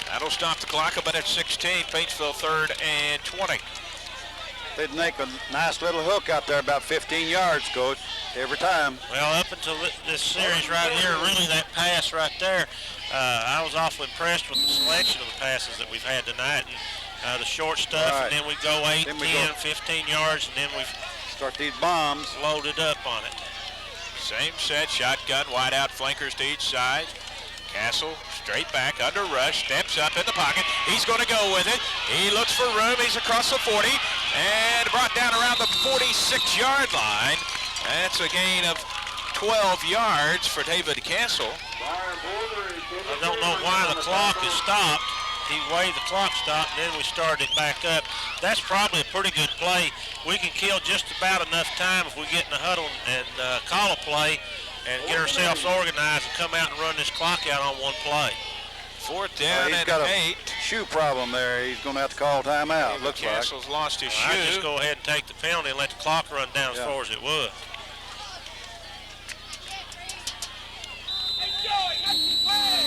That'll stop the clock. A minute 16. Paintsville 3rd and 20. They'd make a nice little hook out there about 15 yards, Coach, every time. Well, up until this series right here, really that pass right there, I was awfully impressed with the selection of the passes that we've had tonight. And the short stuff, right. And then we go 8, 10, 15 yards, and then we start these bombs. Loaded up on it. Same set, shotgun, wide out flankers to each side. Castle straight back, under rush, steps up in the pocket. He's going to go with it. He looks for room. He's across the 40 and brought down around the 46-yard line. That's a gain of 12 yards for David Castle. I don't know why the clock is stopped. He waved the clock stopped, and then we started it back up. That's probably a pretty good play. We can kill just about enough time if we get in the huddle and call a play and get ourselves organized and come out and run this clock out on one play. Fourth down and got 8. Shoe problem there. He's going to have to call timeout. Looks like. Castle's lost his shoe. I'd just go ahead and take the penalty and let the clock run down as far as it would.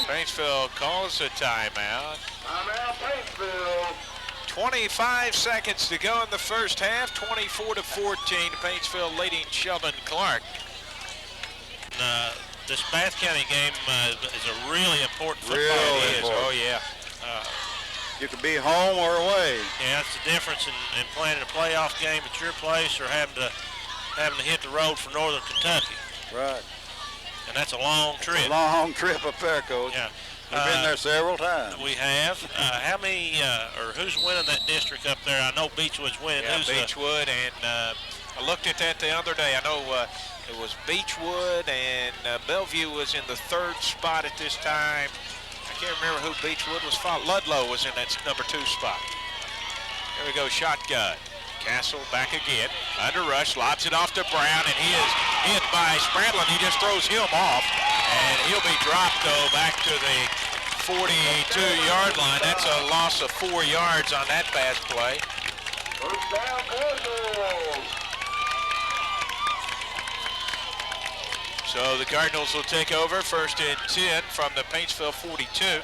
Paintsville calls a timeout. Timeout, Paintsville. 25 seconds to go in the first half. 24-14. Paintsville leading Sheldon Clark. This Bath County game is a really important football game. Oh yeah. You could be home or away. Yeah, that's the difference in playing a playoff game at your place or having to hit the road for Northern Kentucky. Right. And that's a long trip. It's a long trip up there, Coach. Yeah. We've been there several times. We have. How many, or who's winning that district up there? I know Beechwood's winning. Yeah, Beechwood, and I looked at that the other day. I know it was Beechwood, and Bellevue was in the 3rd spot at this time. I can't remember who Beechwood was following. Ludlow was in that number 2 spot. There we go, shotgun. Castle back again, under rush, lobs it off to Brown, and he is hit by Spradlin. He just throws him off, And he'll be dropped, though, back to the 42-yard line. That's a loss of 4 yards on that pass play. First down, Cardinals. So the Cardinals will take over 1st and 10 from the Paintsville 42.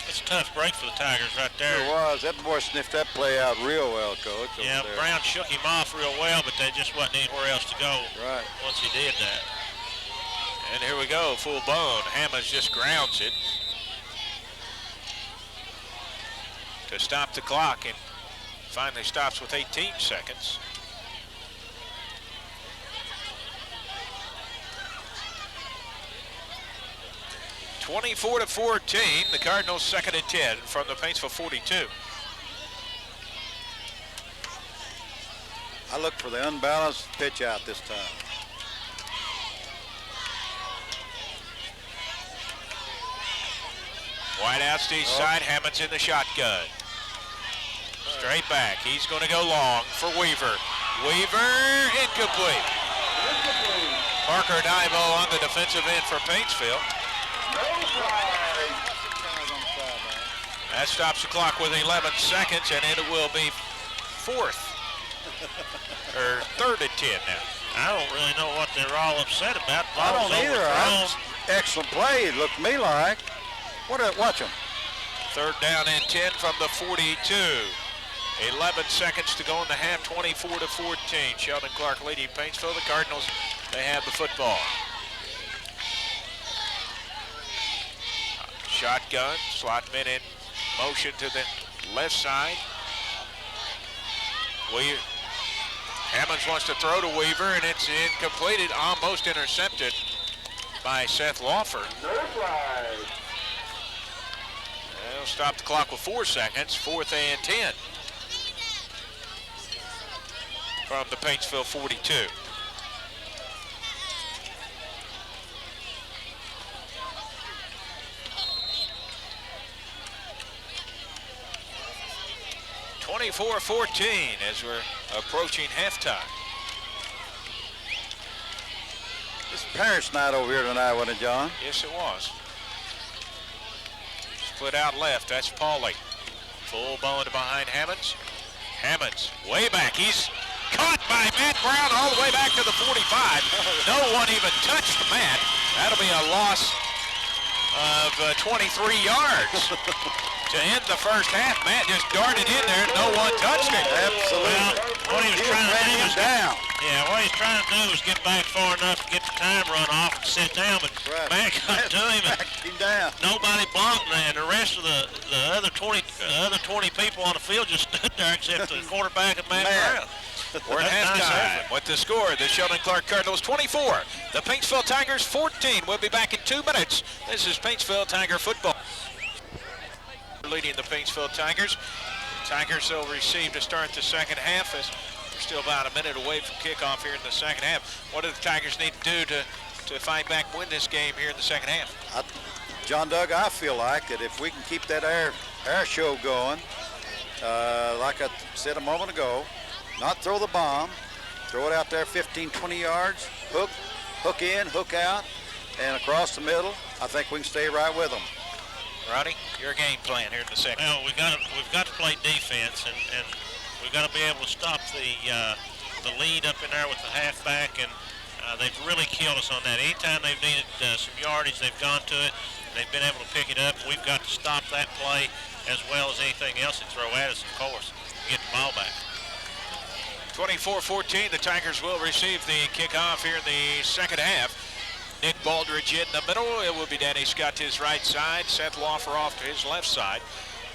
It's a tough break for the Tigers right there. It was. That boy sniffed that play out real well, Coach. Yeah, over there. Brown shook him off real well, but there just wasn't anywhere else to go Right. once he did that. And here we go, full bone. Hammonds just grounds it to stop the clock, and finally stops with 18 seconds. (24-14), the Cardinals 2nd and 10 from the Paintsville 42. I look for the unbalanced pitch out this time. Wide out east side, Hammonds in the shotgun. Straight back, he's going to go long for Weaver. Weaver, incomplete. Parker Divo on the defensive end for Paintsville. That stops the clock with 11 seconds, and it will be 4th, or 3rd and 10 now. I don't really know what they're all upset about. I don't Ball's either. overthrown. Excellent play, it looked to me like. Watch him. 3rd down and 10 from the 42. 11 seconds to go in the half, 24-14. Sheldon Clark leading Paintsville. The Cardinals, they have the football. Shotgun, Slotman in motion to the left side. Hammonds wants to throw to Weaver, and it's incompleted, almost intercepted by Seth Lawford. They'll stop the clock with 4 seconds, 4th and 10 from the Paintsville 42. (24-14) as we're approaching halftime. This parents' night over here tonight, wasn't it, John? Yes, it was. Split out left, that's Pauly. Full ball to behind Hammonds. Hammonds way back. He's caught by Matt Brown all the way back to the 45. No one even touched Matt. That'll be a loss of 23 yards. To end the first half, Matt just darted in there and no one touched it. Absolutely. Well, what he was trying to do was down. Yeah, what he's trying to do was get back far enough to get the time run off and sit down, but Matt got to him and Backed him down. nobody blocked him, and the rest of the other 20 people on the field just stood there except the quarterback and Matt Brown. We're at That's nice halftime effort. with the score. The Sheldon Clark Cardinals 24. The Paintsville Tigers 14. We'll be back in 2 minutes. This is Paintsville Tiger football. Leading the Paintsville Tigers. The Tigers will receive to start the second half as we're still about a minute away from kickoff here in the second half. What do the Tigers need to do to fight back and win this game here in the second half? John Doug, I feel like that if we can keep that air show going, like I said a moment ago, not throw the bomb, throw it out there 15, 20 yards, hook in, hook out, and across the middle, I think we can stay right with them. Ronnie, your game plan here in the second. Well, we've got to play defense, and we've got to be able to stop the lead up in there with the halfback, and they've really killed us on that. Anytime they've needed some yardage, they've gone to it. They've been able to pick it up. We've got to stop that play as well as anything else they throw at us, of course, get the ball back. 24-14, the Tigers will receive the kickoff here in the second half. Nick Baldridge in the middle. It will be Danny Scott to his right side. Seth Lawfer off to his left side.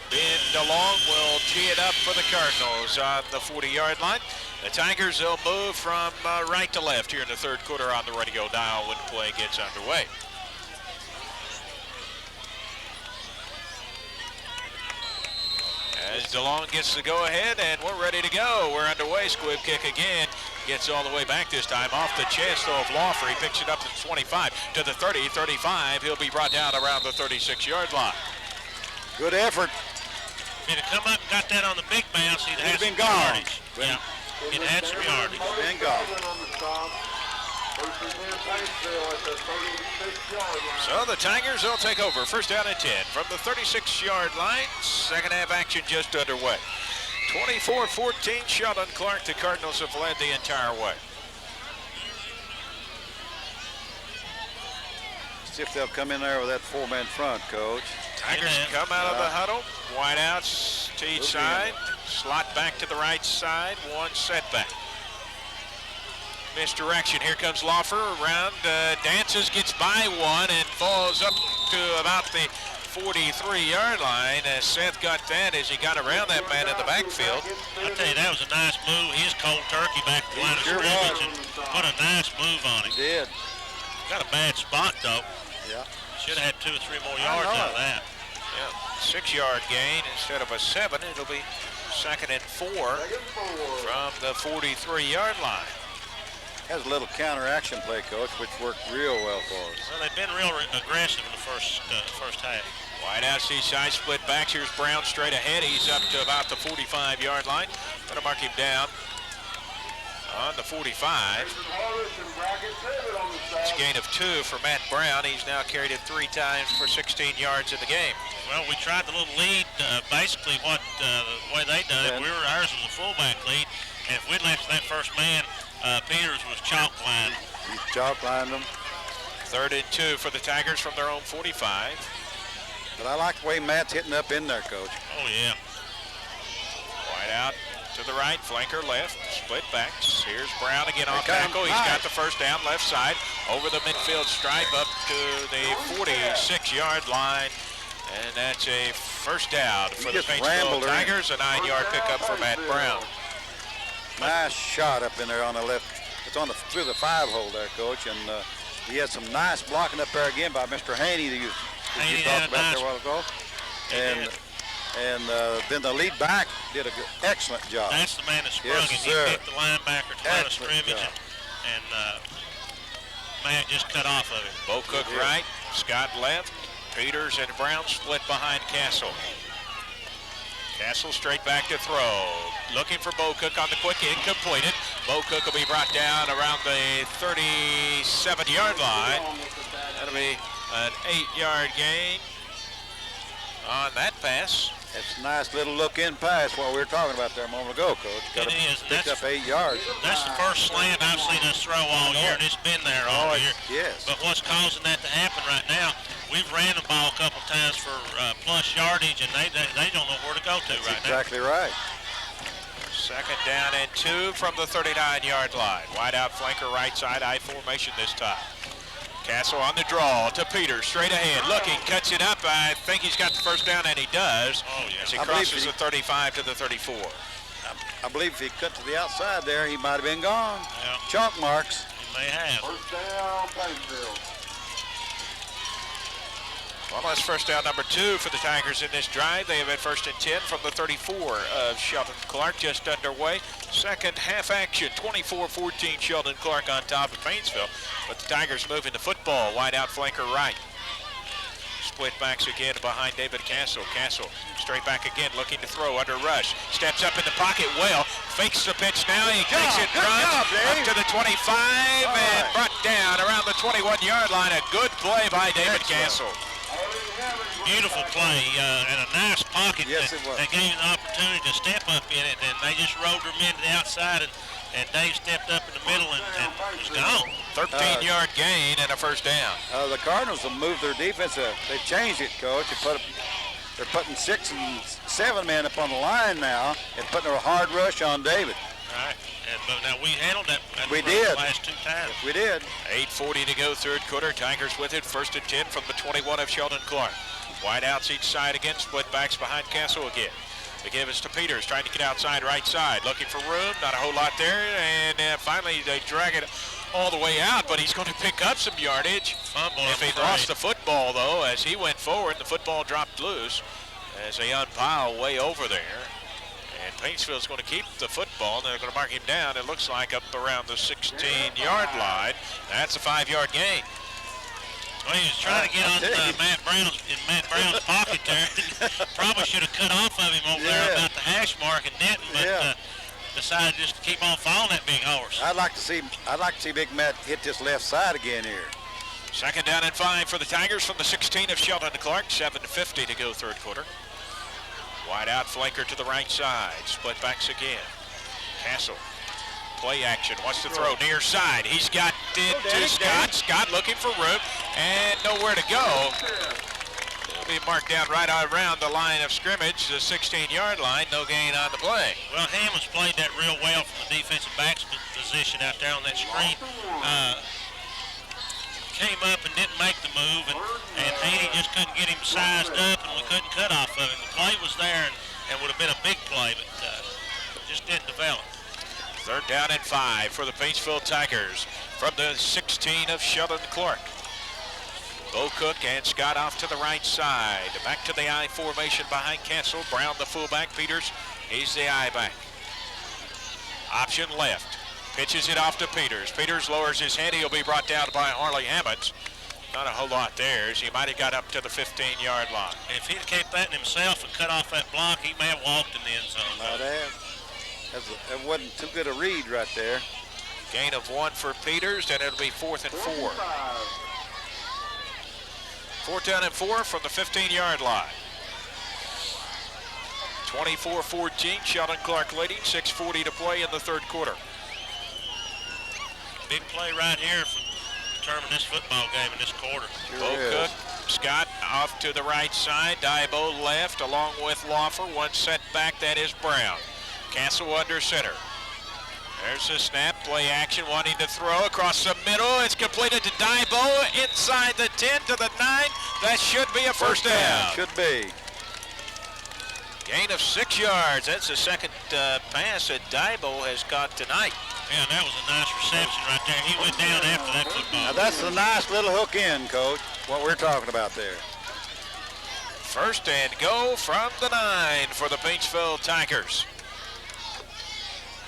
Ben DeLong will tee it up for the Cardinals on the 40-yard line. The Tigers, they'll move from right to left here in the third quarter on the radio dial when play gets underway. As DeLong gets the go-ahead, and we're ready to go. We're underway. Squib kick again. Gets all the way back this time. Off the chest, though, of Lawfer. He picks it up to the 25, to the 30, 35. He'll be brought down around the 36-yard line. Good effort. If he'd have come up and got that on the big bounce, he'd have He'd had been some gone. yardage. Yeah, he'd had some yardage. And gone. First and 10, Paintsville at the 36-yard line. So the Tigers will take over. First down and 10 from the 36-yard line. Second half action just underway. 24-14, Sheldon Clark. The Cardinals have led the entire way. See if they'll come in there with that four-man front, Coach. Tigers come out of the huddle. Wideouts to each side. Slot back to the right side. One setback. Misdirection. Here comes Lawfer around. Dances, gets by one, and falls up to about the 43-yard line. Seth got that as he got around that man in the backfield. I tell you, that was a nice move. He's cold turkey back to the line of scrimmage and put a nice move on him. He did. Got a bad spot, though. Yeah. Should have had 2 or 3 more yards out of that. Yeah, 6-yard gain instead of a 7. It'll be second and 4 from the 43-yard line. Has a little counter-action play, Coach, which worked real well for us. Well, they've been real aggressive in the first half. Wideouts each side, split backs. Here's Brown straight ahead. He's up to about the 45-yard line. Gonna mark him down on the 45. It's a gain of 2 for Matt Brown. He's now carried it 3 times for 16 yards in the game. Well, we tried the little lead. Basically, what the way they done it, ours was a fullback lead, and if we'd left that first man, Peters was chalk line. He chalk lined them. 3rd and 2 for the Tigers from their own 45. But I like the way Matt's hitting up in there, Coach. Oh yeah. Wide out to the right, flanker left, split backs. Here's Brown again off tackle. He's got the first down left side over the midfield stripe up to the 46-yard line. And that's a first down for the Paintsville Tigers. A 9-yard pickup for Matt Brown. Nice shot up in there on the left. It's on through the 5-hole there, Coach. And he had some nice blocking up there again by Mr. Haney that you talked about there a while ago. And then the lead back did an excellent job. That's the man that sprung, and he picked the linebacker to line of scrimmage, and Matt just cut off of it. Bo Cook right, Scott left, Peters and Brown split behind Castle. Castle straight back to throw. Looking for Bo Cook on the quick, incompleted. Bo Cook will be brought down around the 37-yard line. That'll be an 8-yard gain on that pass. It's a nice little look-in pass, what we were talking about there a moment ago, Coach. It is. Picked up 8 yards. That's the first slant I've seen us throw all year, and it's been there all year. Yes. But what's causing that to happen right now, we've ran the ball a couple times for plus yardage, and they don't know where to go to right now. Exactly right. Second down and 2 from the 39-yard line. Wide out flanker right side, I formation this time. Castle on the draw to Peters, straight ahead, looking, cuts it up. I think he's got the first down, and he does. Oh, yeah. As he crosses the 35 to the 34. I believe if he cut to the outside there, he might have been gone. Yeah. Chalk marks. He may have. First down, Paintsville. Well, that's first down number 2 for the Tigers in this drive. They have had first and 10 from the 34 of Sheldon Clark, just underway. Second half action, 24-14, Sheldon Clark on top of Paintsville. But the Tigers moving the football, wide out flanker right. Split backs again behind David Castle. Castle straight back again, looking to throw under rush. Steps up in the pocket well, fakes the pitch now. He takes it, runs up to the 25 and brought down around the 21-yard line. A good play by David Castle. Beautiful play and a nice pocket Yes, it was. that gave him the opportunity to step up in it, and they just rolled him into the outside, and Dave stepped up in the middle and was gone. 13-yard gain and a first down. The Cardinals have moved their defense. They've changed it, Coach. They're putting 6 and 7 men up on the line now and putting a hard rush on David. Right. But now we handled that. We did. The last 2 times. We did. 8:40 to go, third quarter. Tigers with it, first and 10 from the 21 of Sheldon Clark. Wide outs each side again, split backs behind Castle again. They give us to Peters, trying to get outside right side, looking for room, not a whole lot there, and finally they drag it all the way out, but he's going to pick up some yardage. Fumble. If he lost the football, though, as he went forward, the football dropped loose as they unpile way over there. And Paintsville's going to keep the football, and they're going to mark him down, it looks like, up around the 16-yard line. That's a 5-yard gain. Well, he was trying to get on Matt Brown's pocket there. Probably should have cut off of him over there about the hash mark and didn't, but decided just to keep on following that big horse. I'd like to see Big Matt hit this left side again here. Second down and 5 for the Tigers from the 16 of Sheldon Clark. 7:50 to go third quarter. Wide out flanker to the right side. Split backs again. Castle. Play action. Wants to throw near side. He's got it to Scott. Scott looking for room and nowhere to go. It'll be marked down right around the line of scrimmage, the 16-yard line. No gain on the play. Well, Hammonds played that real well from the defensive back's position out there on that screen. Came up and didn't make the move, and Haney just couldn't get him sized up, and we couldn't cut off of him. The play was there, and would have been a big play, but just didn't develop. Third down and 5 for the Paintsville Tigers from the 16 of Sheldon Clark. Bo Cook and Scott off to the right side. Back to the I formation behind Castle. Brown the fullback. Peters, he's the I back. Option left. Pitches it off to Peters. Peters lowers his head. He'll be brought down by Arlie Hammonds. Not a whole lot there, as he might have got up to the 15-yard line. If he'd kept that in himself and cut off that block, he may have walked in the end zone. Might have. That wasn't too good a read right there. Gain of 1 for Peters, and it'll be 4th and 4. 4th down and 4 from the 15-yard line. 24-14, Sheldon Clark leading, 6:40 to play in the third quarter. Big play right here to determine this football game in this quarter. Bo Cook, Scott off to the right side, Dybo left along with Lawfer. One set back, that is Brown. Castle under center. There's the snap, play action, wanting to throw across the middle. It's completed to Dybo inside the 10 to the 9. That should be a first down. Should be. Gain of 6 yards. That's the second pass that Dybo has caught tonight. Yeah, that was a nice reception right there. He went down after that football. Now that's a nice little hook in, Coach, what we're talking about there. First and go from the 9 for the Paintsville Tigers.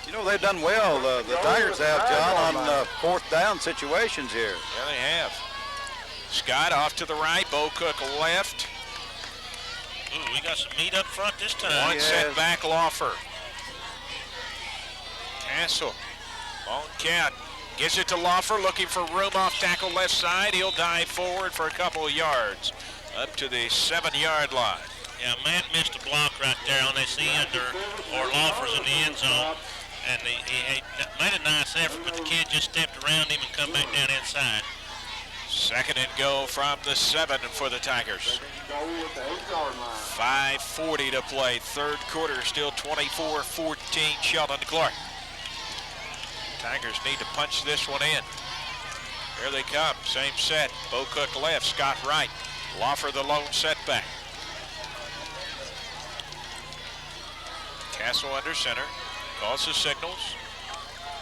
You know, they've done well, the Tigers have, John, on fourth down situations here. Yeah, they have. Scott off to the right, Bo Cook left. Ooh, we got some meat up front this time. One set back, Lawfer. Castle, long count. Gives it to Lawfer, looking for room off tackle left side. He'll dive forward for a couple of yards, up to the 7-yard line. Yeah, Matt missed a block right there on this end, or Lawfer's in the end zone. And he made a nice effort, but the kid just stepped around him and come back down inside. Second and go from the 7 for the Tigers. 5:40 to play. Third quarter, still 24-14 Sheldon Clark. Tigers need to punch this one in. Here they come, same set. Bo Cook left, Scott right. Lawfer the lone setback. Castle under center. Calls the signals.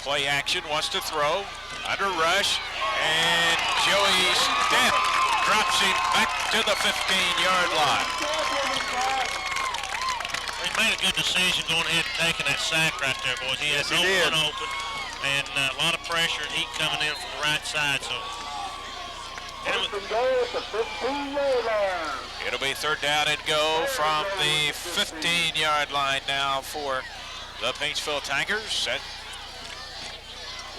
Play action, wants to throw. Under rush. And Joey Stepp drops him back to the 15-yard line. He made a good decision going ahead and taking that sack right there, boys. He had no one open and a lot of pressure and heat coming in from the right side. So it'll be third down and go from the 15-yard line now for the Paintsville Tigers, set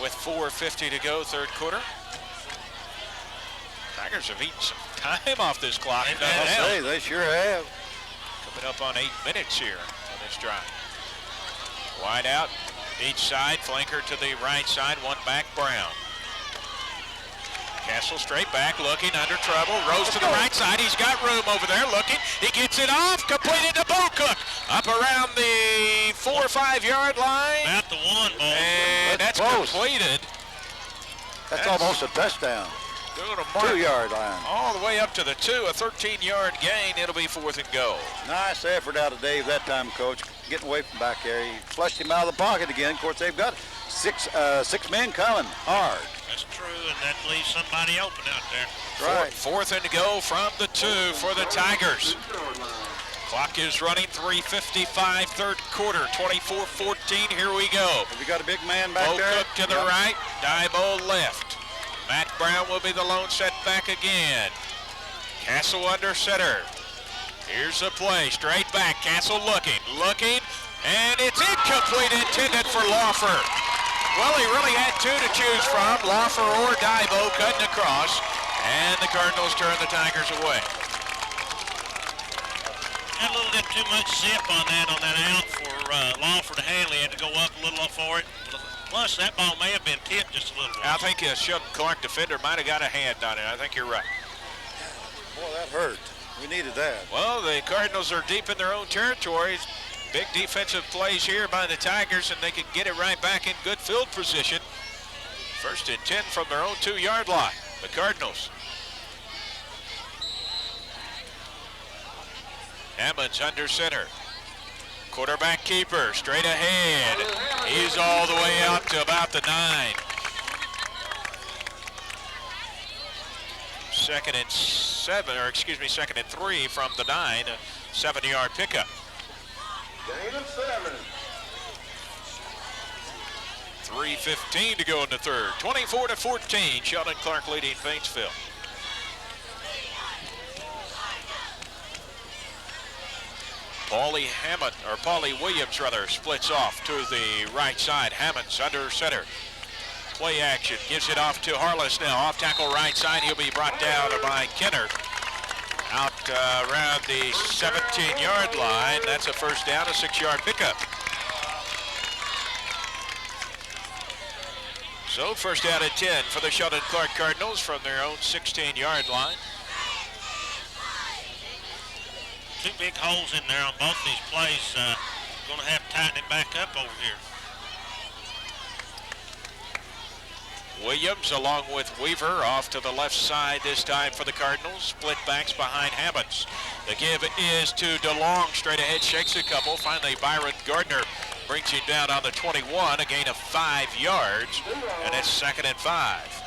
with 4:50 to go, third quarter. Tigers have eaten some time off this clock. I'll say, they sure have. Coming up on 8 minutes here on this drive. Wide out, each side, flanker to the right side, one back, Brown. Castle straight back, looking, under trouble, Rose to the right side. He's got room over there, looking. He gets it off, completed to Bo Cook. Up around the 4 or 5 yard line. About the 1 ball. And that's close. completed. That's almost a touchdown. 2-yard line. All the way up to the 2, a 13-yard gain. It'll be 4th and go. Nice effort out of Dave that time, Coach. Getting away from back there. He flushed him out of the pocket again. Of course, they've got six men coming hard. That's true, and that leaves somebody open out there. Right. 4th and go from the 2 for the Tigers. Clock is running, 3:55, third quarter, 24-14. Here we go. Have you got a big man back Bo there? Cook to the right, Dybo left. Matt Brown will be the lone setback again. Castle under center. Here's the play, straight back. Castle looking, And it's incomplete, intended for Lawfer. Well, he really had two to choose from, Lawfer or Dibo cutting across, and the Cardinals turn the Tigers away. Had a little bit too much zip on that out for Lawfer to handle. He had to go up a little for it. Plus, that ball may have been tipped just a little bit. I think a Sheldon Clark defender might have got a hand on it. I think you're right. Boy, that hurt. We needed that. Well, the Cardinals are deep in their own territory. Big defensive plays here by the Tigers, and they can get it right back in good field position. 1st and 10 from their own 2-yard line. The Cardinals. Hammonds under center. Quarterback keeper straight ahead. He's all the way out to about the 9. 2nd and 3 from the 9. A 7-yard pickup. Gain of 7. 3:15 to go in the third. 24-14. Sheldon Clark leading Paintsville. Paulie Williams splits off to the right side. Hammonds under center. Play action, gives it off to Harless now. Off tackle right side, he'll be brought down by Kenner. Out around the 17-yard line. That's a first down, a 6-yard pickup. So first down at 10 for the Sheldon Clark Cardinals from their own 16-yard line. Two big holes in there on both these plays. Going to have to tighten it back up over here. Williams along with Weaver off to the left side this time for the Cardinals. Split backs behind Hammonds. The give is to DeLong. Straight ahead, shakes a couple. Finally, Byron Gardner brings him down on the 21, a gain of 5 yards, and it's 2nd and 5.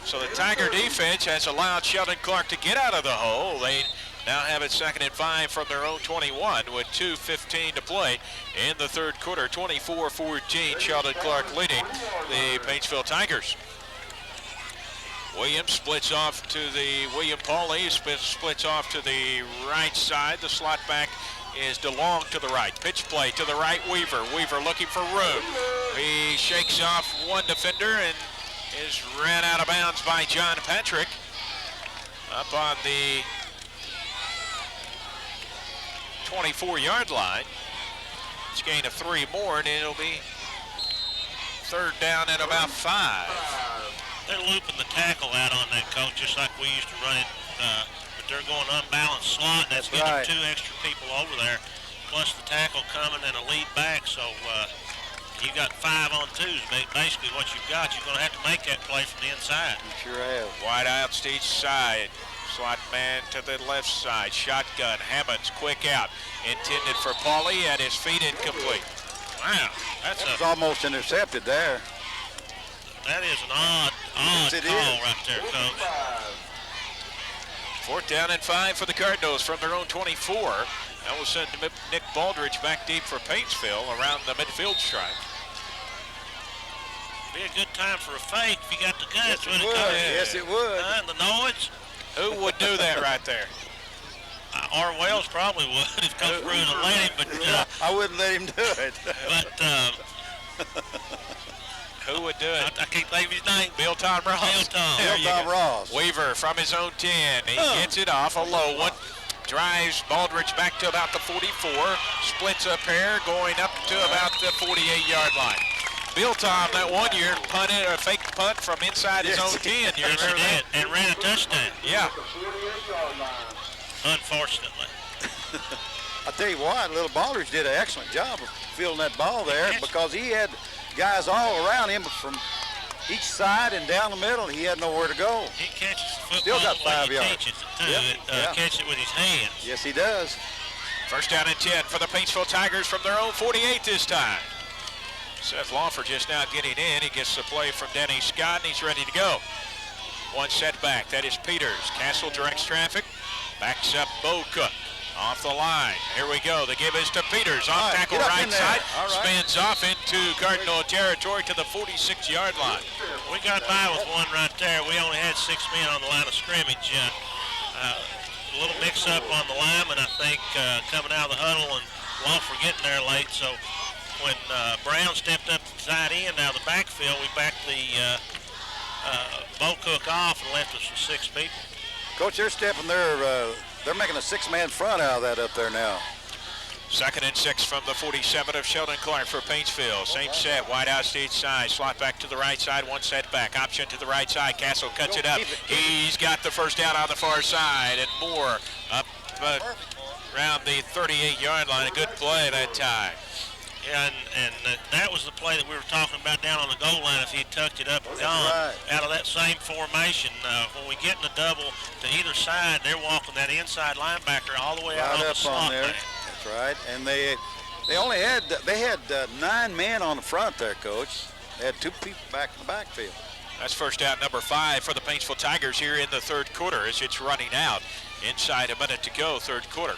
So the Tiger defense has allowed Sheldon Clark to get out of the hole. They now have it 2nd and 5 from their own 21 with 2:15 to play in the third quarter. 24-14, Sheldon Clark leading the Paintsville Tigers. Williams splits off to the Paulie splits off to the right side. The slot back is DeLong to the right. Pitch play to the right, Weaver. Weaver looking for room. He shakes off one defender and is ran out of bounds by John Patrick up on the 24-yard line. It's a gain of 3 more, and it'll be third down at about 5. They're looping the tackle out on that, Coach, just like we used to run it, but they're going unbalanced slot. That's getting right. 2 extra people over there, plus the tackle coming and a lead back. So you got 5 on 2s. Basically, what you've got, you're going to have to make that play from the inside. You sure have. Wide outs to each side. Slot man to the left side. Shotgun. Hammonds quick out. Intended for Paulie. At his feet, incomplete. Wow, that's It's almost intercepted there. that is an odd Yes, it call is. right there, Coach. 4th down and 5 for the Cardinals from their own 24. That will send Nick Baldridge back deep for Paintsville around the midfield stripe. Be a good time for a fake if you got the guts. Yes, it would. Yes, it would. And the noise. Who would do that right there? Or Wells probably would if Coach Bruin would let him, but I wouldn't let him do it. Who would do it? I can't think of his name. Bill Tom Ross. Bill Tom. There you Tom go. Ross. Weaver from his own 10. He gets it off a low one. Drives Baldridge back to about the 44. Splits a pair going up to about the 48-yard line. Bill Tom that one year punted a fake punt from inside his own 10. You Yes, he remember that? did, and ran a touchdown, Yeah. unfortunately. I tell you what, little Baldridge did an excellent job of fielding that ball there because he had guys all around him from each side and down the middle. He had nowhere to go. He catches the Still football got like 5 he yards. teaches it, too. Yeah. Catch it with his hands. Yes, he does. First down and 10 for the Paintsville Tigers from their own 48 this time. Seth Lawford just now getting in. He gets the play from Denny Scott, and he's ready to go. One setback. That is Peters. Castle directs traffic. Backs up Bo Cook. Off the line. Here we go. The give is to Peters. On right, tackle get up in right there. side. All right. Spins off into Cardinal territory to the 46-yard line. We got by with one right there. We only had 6 men on the line of scrimmage. A little mix-up on the lineman, I think, coming out of the huddle and Lofer getting there late. So when Brown stepped up to the tight end out of the backfield, we backed the Bo Cook off and left us with 6 people. Coach, they're stepping there. They're making a 6-man front out of that up there now. 2nd and 6 from the 47 of Sheldon Clark for Paintsville. Same set, wide out stage side, slot back to the right side, 1 set back, option to the right side. Castle cuts it up. He's got the first down on the far side, and Moore up around the 38-yard line. A good play that time. Yeah, and that was the play that we were talking about down on the goal line. If he tucked it up and gone out of that same formation, when we get in the double to either side, they're walking that inside linebacker all the way out on the slot there. That's right, and they only had 9 men on the front there, Coach. They had 2 people back in the backfield. That's first down number 5 for the Paintsville Tigers here in the 3rd quarter as it's running out. Inside a minute to go, 3rd quarter.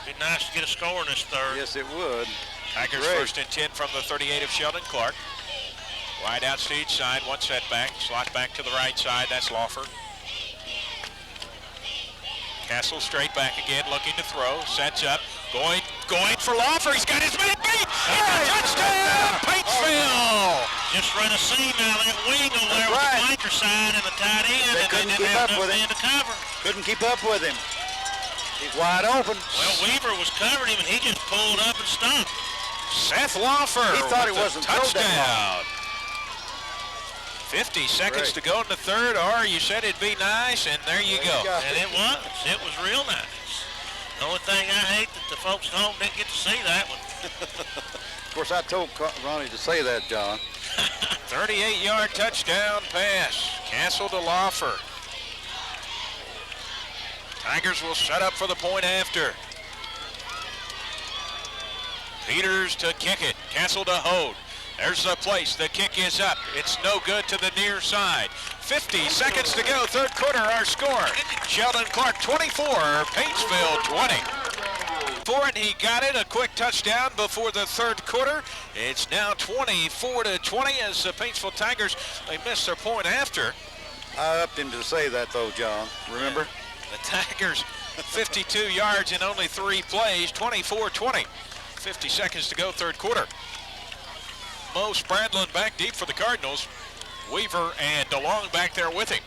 Be nice to get a score in this 3rd. Yes, it would. Tigers first and 10 from the 38 of Sheldon Clark. Wide out stage side, 1 set back, slot back to the right side. That's Lofer. Castle straight back again, looking to throw, sets up, going for Lofer. He's got his man beat. Touchdown, Paintsville! Just run a seam out of that wing over there with the flanker side and the tight end. They couldn't keep up with him. To cover. Couldn't keep up with him. He's wide open. Well, Weaver was covering him, and he just pulled up and stopped. Seth Lofer. He thought he wasn't touchdown. 50 seconds to go in the 3rd, or you said it'd be nice, and there you go. And it was. It was real nice. The only thing I hate that the folks at home didn't get to see that one. Of course, I told Ronnie to say that, John. 38-yard touchdown pass. Castle to Lofer. Tigers will set up for the point after. Peters to kick it. Castle to Hode. There's the place. The kick is up. It's no good to the near side. 50 seconds to go. 3rd quarter, our score. Sheldon Clark 24, Paintsville 20. And he got it. A quick touchdown before the 3rd quarter. It's now 24-20 as the Paintsville Tigers, they missed their point after. I upped him to say that, though, John. Remember? Yeah. The Tigers 52 yards in only 3 plays, 24-20. 50 seconds to go, 3rd quarter. Mo Spradlin back deep for the Cardinals. Weaver and DeLong back there with him.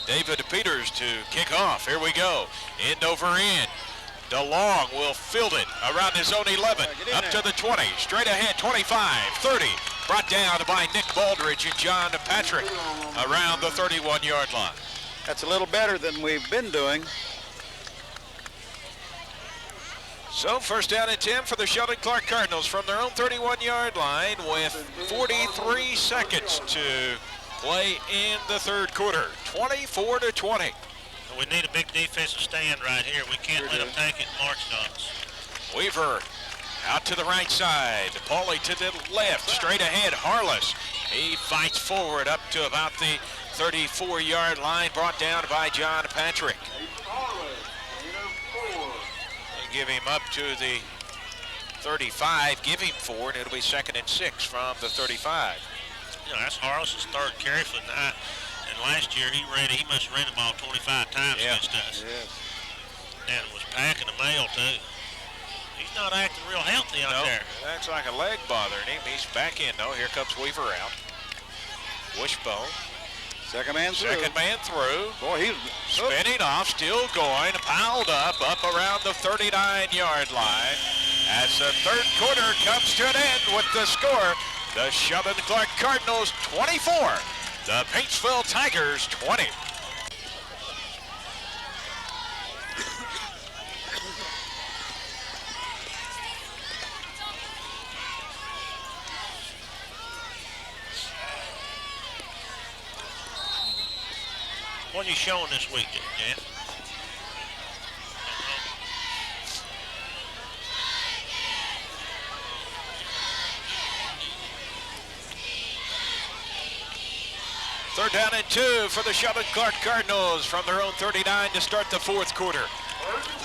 David Peters to kick off. Here we go. End over end. DeLong will field it around his own 11. Up to the 20. Straight ahead, 25, 30. Brought down by Nick Baldridge and John Patrick around the 31-yard line. That's a little better than we've been doing. So first down and 10 for the Sheldon Clark Cardinals from their own 31-yard line with 43 seconds to play in the 3rd quarter. 24-20. We need a big defensive stand right here. We can't let them take it and march on us. Weaver out to the right side. Pauly to the left. Straight ahead, Harless. He fights forward up to about the 34-yard line, brought down by John Patrick. Give him up to the 35, give him 4, and it'll be 2nd and 6 from the 35. You know, that's Harless's 3rd carry for the night. And last year he must have ran the ball 25 times against us. Yes. And was packing the mail too. He's not acting real healthy out there. That's like a leg bothering him. He's back in though. Here comes Weaver out. Wishbone. Second man through. Second man through. Boy, he's spinning off, still going, piled up around the 39-yard line. As the 3rd quarter comes to an end with the score, the Sheldon Clark Cardinals 24, the Paintsville Tigers 20. What are you showing this week, Dan? Third down and 2 for the Sheldon Clark Cardinals from their own 39 to start the 4th quarter.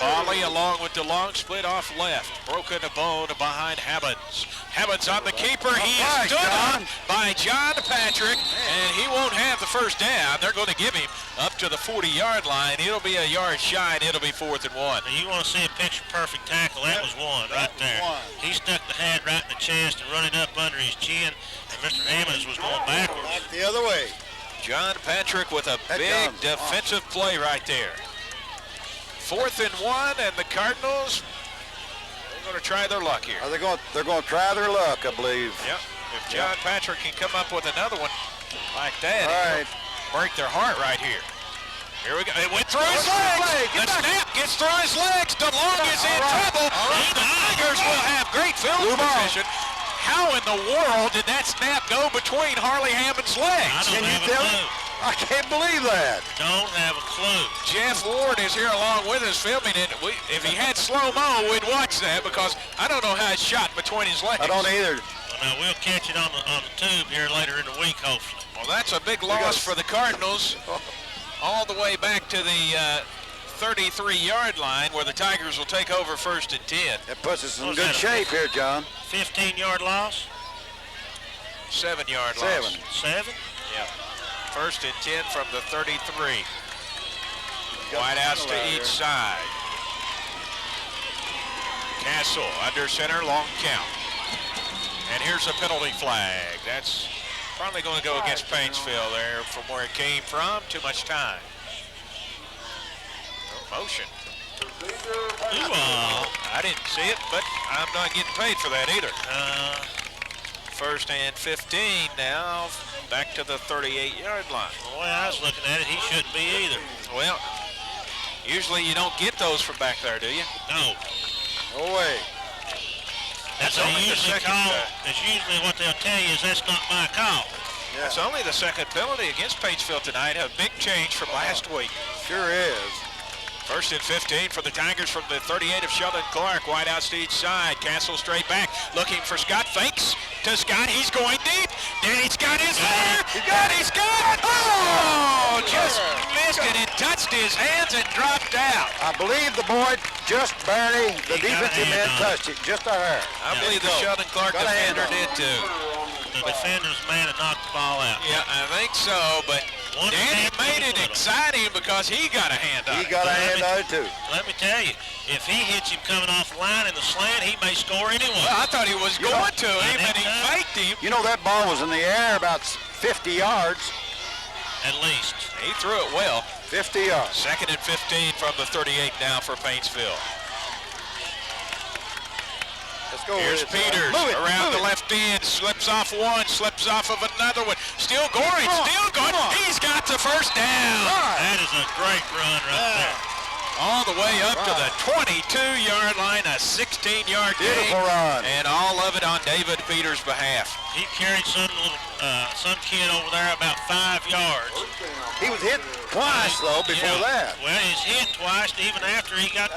Pauly along with DeLong split off left. Broken a bone behind Habans. Habans on the keeper. He is stood on by John Patrick, and he won't have the first down. They're going to give him up to the 40-yard line. It'll be a yard shy, and it'll be 4th and 1. Now you want to see a picture-perfect tackle. That was one right there. He stuck the head right in the chest and run it up under his chin, and Mr. Hammonds was going backwards. Back the other way. John Patrick with a big defensive play right there. 4th and 1, and the Cardinals are going to try their luck here. They're going to try their luck, I believe. Yep. If John Patrick can come up with another one like that, All right. break their heart right here. Here we go. It went through his legs. The snap gets through his legs. DeLong is in trouble. The Tigers will have great field position. How in the world did that snap go between Harley Hammond's legs? Can you tell me? I can't believe that. Don't have a clue. Jeff Ward is here along with us filming it. If he had slow-mo, we'd watch that because I don't know how it's shot between his legs. I don't either. Well, now we'll catch it on the tube here later in the week, hopefully. Well, that's a big loss for the Cardinals. All the way back to the 33-yard line where the Tigers will take over 1st and 10. That puts us in good shape here, John. 15-yard loss? 7-yard loss. 7? Yeah. 1st and 10 from the 33. Wideouts to each side. Castle under center, long count. And here's a penalty flag. That's probably going to go against Paintsville there from where it came from. Too much time. No motion. I didn't see it, but I'm not getting paid for that either. 1st and 15 now, back to the 38-yard line. The way I was looking at it, he shouldn't be either. Well, usually you don't get those from back there, do you? No. No way. That's only the second, That's usually what they'll tell you is that's not my call. Yeah. It's only the second penalty against Paintsville tonight. A big change from last week. Sure is. 1st and 15 for the Tigers from the 38 of Sheldon Clark. Wideouts to each side. Castle straight back. Looking for Scott. Fakes to Scott. He's going deep. Danny Scott is there. Danny Scott. Oh! Just missed it. It touched his hands and dropped out. I believe the boy just barely, the defensive end touched it. Just a hair. I believe the Sheldon Clark defender did too. The defender's man had knocked the ball out. Yeah, I think so, but Danny made it exciting because he got a hand on it. He got a hand on it too. Let me tell you, if he hits him coming off the line in the slant, he may score anyway. Well, I thought he was going to him, and he faked him. You know, that ball was in the air about 50 yards. At least. He threw it well. 50 yards. 2nd and 15 from the 38 now for Paintsville. Let's go. Here's Peters around the left end, slips off one, slips off of another one. Still going, still going. He's got the first down. That is a great run right there. All the way up to the 22-yard line, a 16-yard gain. Beautiful run. And all of it on David Peters' behalf. He carried some kid over there about 5 yards. He was hit twice, though, before that. Well, he's hit twice even after he got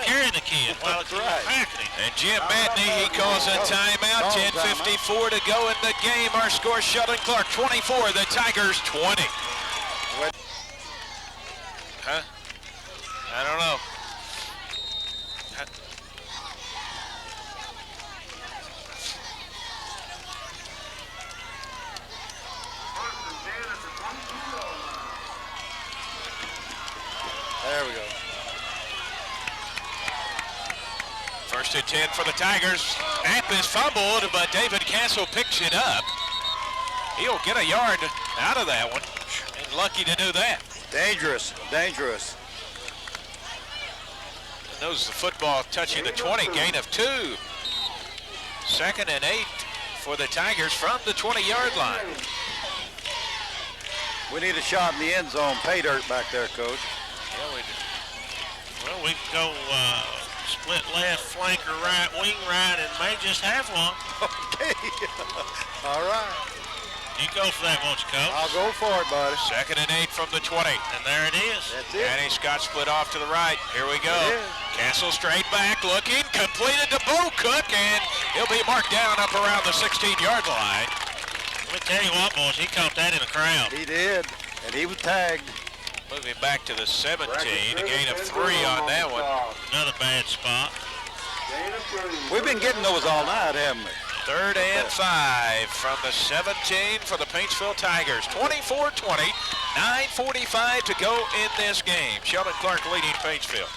carrying the kid while he was packing him. And Jim Madney, he calls a timeout. 10:54 to go in the game. Our score, Sheldon Clark 24, the Tigers 20. Huh? I don't know. There we go. 1st and 10 for the Tigers. Snap is fumbled, but David Castle picks it up. He'll get a yard out of that one. And lucky to do that. Dangerous, dangerous. Knows the football touching the 20, gain of 2. 2nd and 8 for the Tigers from the 20-yard line. We need a shot in the end zone. Pay dirt back there, Coach. Yeah, we do. Well, we can go split left, flanker right, wing right, and may just have one. Okay. All right. You go for that, won't you, Coach? I'll go for it, buddy. 2nd and 8 from the 20. And there it is. That's it. Danny Scott split off to the right. Here we go. Castle straight back, looking, completed to Bo Cook, and he'll be marked down up around the 16-yard line. Let me tell you what, boys, he caught that in a crowd. He did, and he was tagged. Moving back to the 17, a gain of 3 on that one. Another bad spot. We've been getting those all night, haven't we? 3rd and 5 from the 17 for the Paintsville Tigers. 24-20. 9:45 to go in this game. Sheldon Clark leading Paintsville.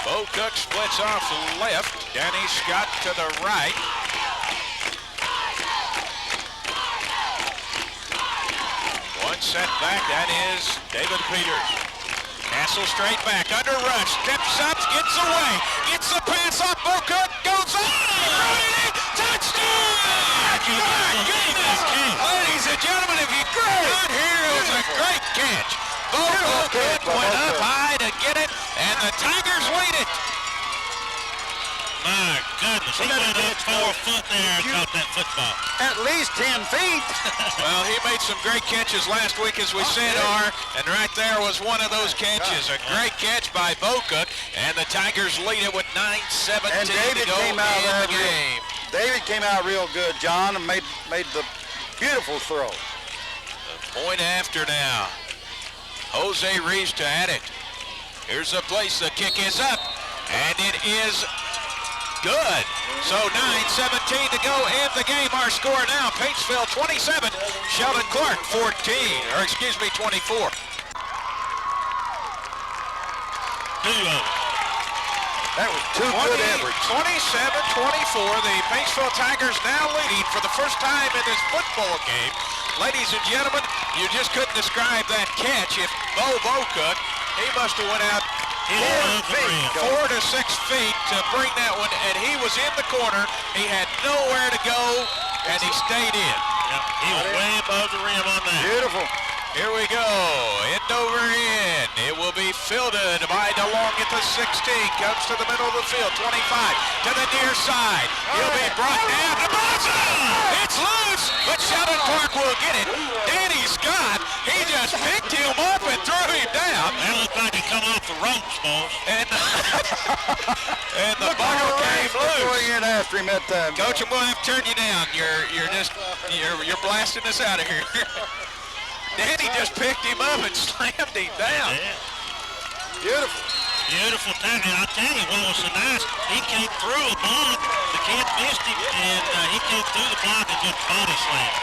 Bo Cook splits off left. Danny Scott to the right. One set back, that is David Peters. Castle straight back, under rush, steps up, gets away, gets the pass off, Bo Cook goes on! Touchdown! My goodness! Ladies and gentlemen, if you got here, it was a great catch. Bo Cook went up high to get it, and the Tigers lead it. My goodness, he went up 4 foot there and caught that football. At least 10 feet. Well, he made some great catches last week, as we said, and right there was one of those catches. A great catch by Bo Cook, and the Tigers lead it with 9:17 And David to go came out in the game. David came out real good, John, and made the beautiful throw. The point after now. Jose Reeves to add it. Here's the place. The kick is up, and it is good. So 9:17 to go in the game. Our score now, Paintsville 27, Sheldon Clark 14, or excuse me, 24. That was two good efforts. 27-24, the Paintsville Tigers now leading for the first time in this football game. Ladies and gentlemen, you just couldn't describe that catch. If Bo Cook, he must have went out 4 to 6 feet to bring that one, and he was in the corner. He had nowhere to go, and he stayed in. Yep, he was way above the rim on that. Beautiful. Here we go, end over end. It will be fielded by DeLong at the 16. Comes to the middle of the field, 25 to the near side. He'll be brought down. The ball's out! It's loose, but Sheldon Clark will get it. Danny Scott, he just picked him up and threw him down. That looked like he come off the ropes, boss. And, and the ball came loose. Going in after him that time. Coach, I'm going to have to turn you down. You're blasting us out of here. Danny just picked him up and slammed him down. Yeah. Beautiful. Beautiful time. And I'll tell you what was so nice, he came through a block, the kid missed him, and he came through the block and just body slammed.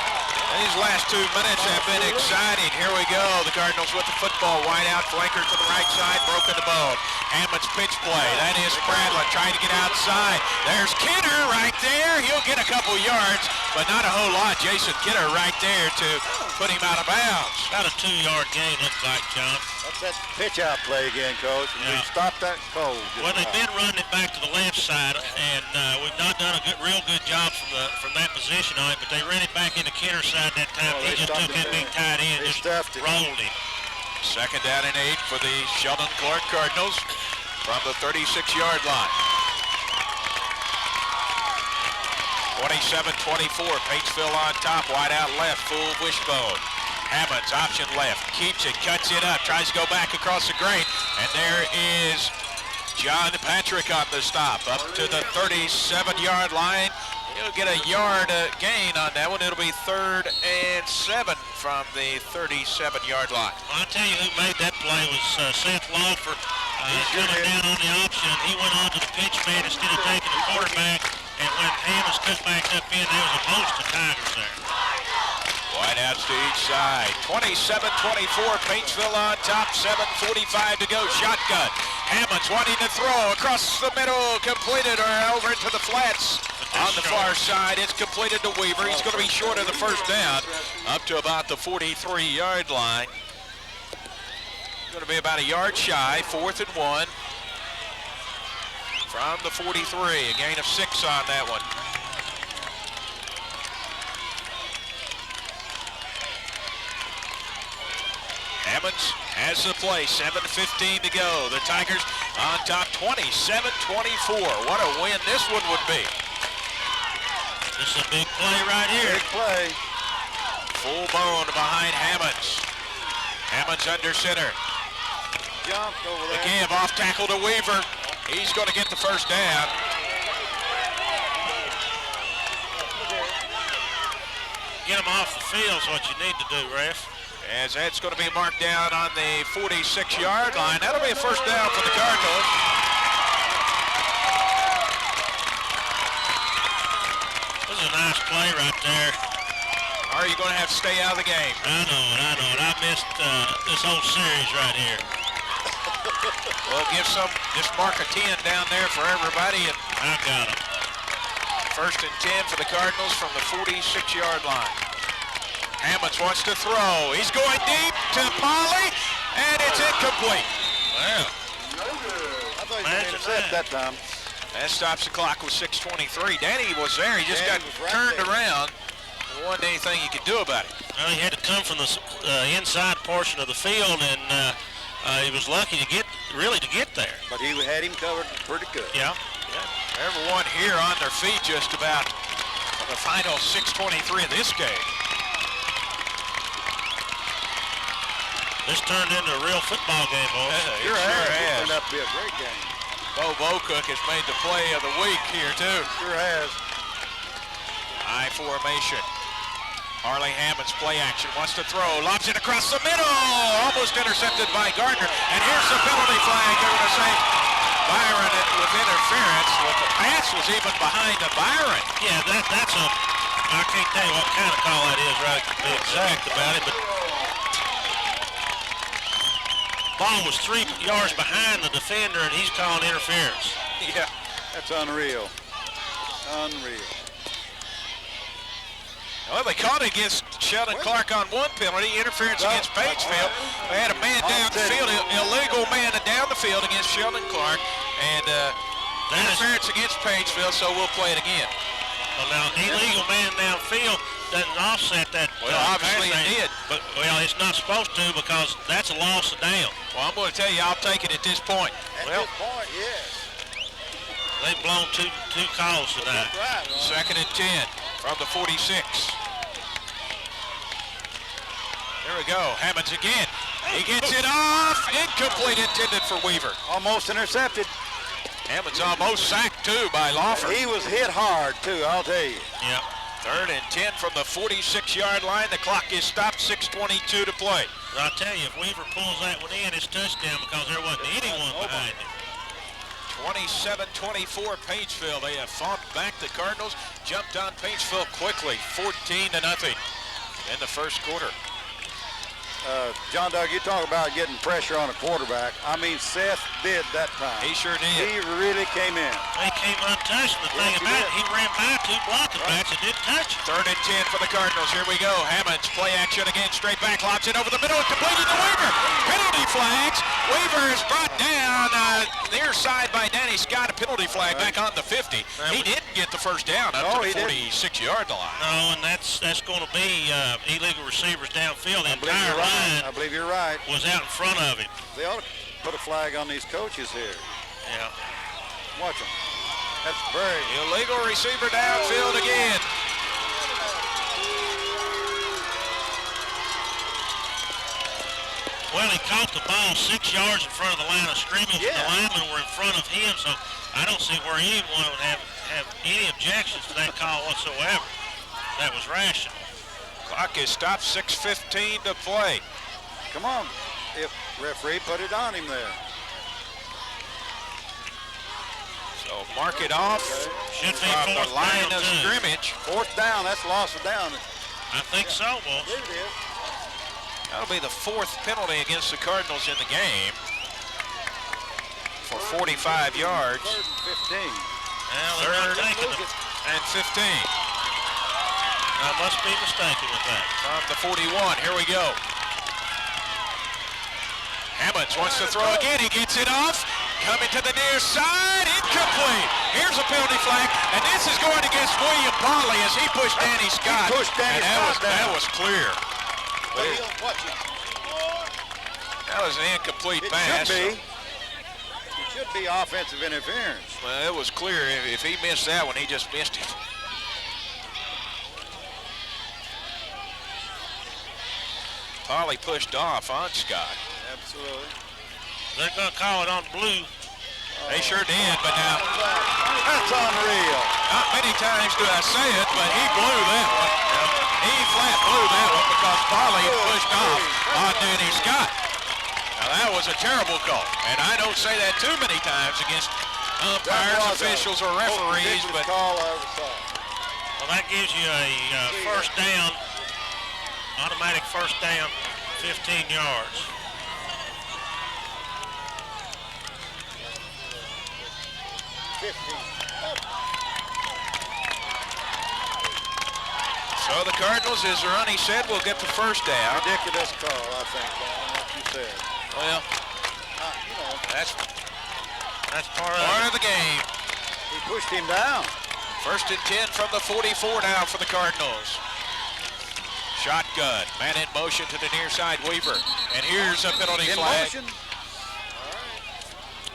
These last 2 minutes have been exciting. Here we go. The Cardinals with the football. Wide out, flanker to the right side, broken the bone. Hammond's pitch play. That is Bradley trying to get outside. There's Kidder right there. He'll get a couple yards, but not a whole lot. Jason Kidder right there to put him out of bounds. About a 2-yard gain, looks like, John. That's that pitch out play again, Coach. And we stopped that cold. Well, they've been running it back to the left side, and we've not done a real good job from that position on it, but they ran it back into Kidder's side that time. He just took that big tight end and just rolled him. Second down and 8 for the Sheldon Clark Cardinals from the 36-yard line. 27-24, Paintsville on top, wide out left, full wishbone. Hammonds option left, keeps it, cuts it up, tries to go back across the grade, and there is John Patrick on the stop, up to the 37-yard line. He'll get a yard gain on that one. It'll be 3rd and 7 from the 37-yard line. Well, I'll tell you who made that play was Seth Lawford. Coming down on the option, he went on to the pitch man instead of taking the quarterback, and when Hammonds took back up in, there was a host of Tigers there. Wide outs to each side. 27-24, Paintsville on top, 7:45 to go. Shotgun. Hammonds wanting to throw across the middle, completed or over into the flats. On the far side, it's completed to Weaver. He's going to be short of the first down, up to about the 43-yard line. Going to be about a yard shy, 4th and 1 from the 43. A gain of 6 on that one. Hammonds has the play, 7:15 to go. The Tigers on top, 27-24. What a win this one would be. This is a big play right here. Big play. Full bone behind Hammonds. Hammonds under center. Jumped over The there. give off tackle to Weaver. He's going to get the first down. Get him off the field is what you need to do, ref. As that's going to be marked down on the 46-yard line. That'll be a first down for the Cardinals. This is a nice play right there. Or are you going to have to stay out of the game? I know it. I missed this whole series right here. Well, just mark a 10 down there for everybody. And I got him. 1st and 10 for the Cardinals from the 46-yard line. Hammonds wants to throw. He's going deep to Polly, and it's incomplete. Well, I thought he was intercept that time. That stops the clock with 6:23. Danny was there. He just Danny got was right turned there. around. There wasn't anything he could do about it. well, he had to come from the inside portion of the field, and he was lucky to get there. But he had him covered pretty good. Yeah. Everyone here on their feet just about for the final 6:23 of this game. This turned into a real football game, boys. It Sure sure has. It has. turned out to be a great game. Bo Bocook has made the play of the week here, too. Sure has. I formation. Harley Hammonds play action, wants to throw, lobs it across the middle, almost intercepted by Gardner. And here's the penalty flag. They're going to say Byron with interference. Well, the pass was even behind the Byron. Yeah, that's a, I can't tell you what kind of call that is, right, to be exact about it, but ball was 3 yards behind the defender, and he's calling interference. Yeah. That's unreal. Unreal. Well, they caught it against Sheldon Clark on one penalty, interference against Paintsville. They had a man down the field, illegal man down the field against Sheldon Clark, and interference against Paintsville, so we'll play it again. Well, now, illegal man downfield doesn't offset that. Well, obviously it did. But, well, it's not supposed to because that's a loss of down. Well, I'm going to tell you, I'll take it at this point. At this point, yes. They've blown two calls tonight. Right, Ron. 2nd and 10 from the 46. There we go. Hammonds again. He gets it off. Incomplete, intended for Weaver. Almost intercepted. Hammonds almost sacked, too, by Lawford. He was hit hard, too, I'll tell you. Yep. 3rd and 10 from the 46-yard line. The clock is stopped, 6:22 to play. But I'll tell you, if Weaver pulls that one in, it's touchdown because there wasn't anyone behind him. 27-24 Paintsville. They have fought back. The Cardinals jumped on Paintsville quickly, 14-0 in the first quarter. John Doug, you talk about getting pressure on a quarterback. I mean, Seth did that time. He sure did. He really came in. He came untouched. The thing he about did. it, he ran by 2 blocking backs and didn't touch him. 3rd and 10 for the Cardinals. Here we go. Hammonds play action again. Straight back. Lobs it over the middle. Completed to Weaver. Penalty flags. Weaver is brought down near side by Danny Scott. A penalty flag back on the 50. He didn't get the first down up to the 46-yard line. No, and that's going to be illegal receivers downfield. The entire line I believe you're right. was out in front of him. They ought to put a flag on these coaches here. Yeah. Watch them. That's very... Illegal receiver downfield again. Well, he caught the ball 6 yards in front of the line of scrimmage. Yeah. The linemen were in front of him, so I don't see where anyone would have any objections to that call whatsoever. That was rational. Clock is stopped, 6:15 to play. Come on. If referee put it on him there. So mark it off Should be from the fourth line down, of too. scrimmage. 4th down, that's loss of down. I think so, boss. There it is. That'll be the 4th penalty against the Cardinals in the game for 45 yards. 3rd and 15. Well, they're not 3rd taking them. and 15 I must be mistaken with that. from the 41. Here we go. Hammonds wants to throw again. He gets it off. Coming to the near side. Incomplete. Here's a penalty flag. And this is going against William Polly as he pushed Danny Scott. pushed Danny and Scott down. that was clear. Watch it. That was an incomplete It pass. should be. It should be offensive interference. Well, it was clear. If he missed that one, he just missed it. Polly pushed off on Scott. Absolutely. They're going to call it on blue. They sure did, but now, That's unreal. not many times do I say it, but he blew that one. He flat blew that one because Polly had pushed off on Danny Scott. Now, that was a terrible call, and I don't say that too many times against umpires, officials, or referees, but call I ever saw. Well, Well, that gives you a first down, automatic first down, 15 yards. So the Cardinals, as Ronnie said, will get the first down. Ridiculous call, I think, like you said. Well, You know, That's part part of the game. he pushed him down. First and 10 from the 44 now for the Cardinals. Shotgun, man in motion to the near side, Weaver. And here's a penalty In flag. motion.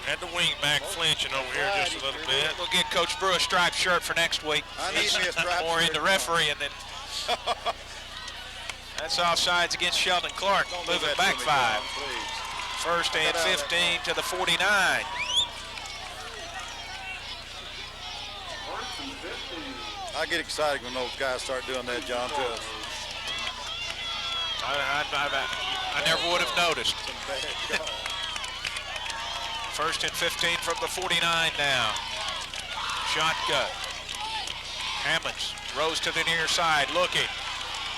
Had the wing back flinching over here just a little bit. We'll get Coach Brew a striped shirt for next week. I need me a striped More shirt. into refereeing than. That's offsides against Sheldon Clark. Don't do Moving that back to me, 5. John, please. First and Get out of 15 to the 49. I get excited when those guys start doing that, John, too. I never would have noticed. Some bad calls. First and 15 from the 49 now. Shotgun. Hammonds throws to the near side, looking.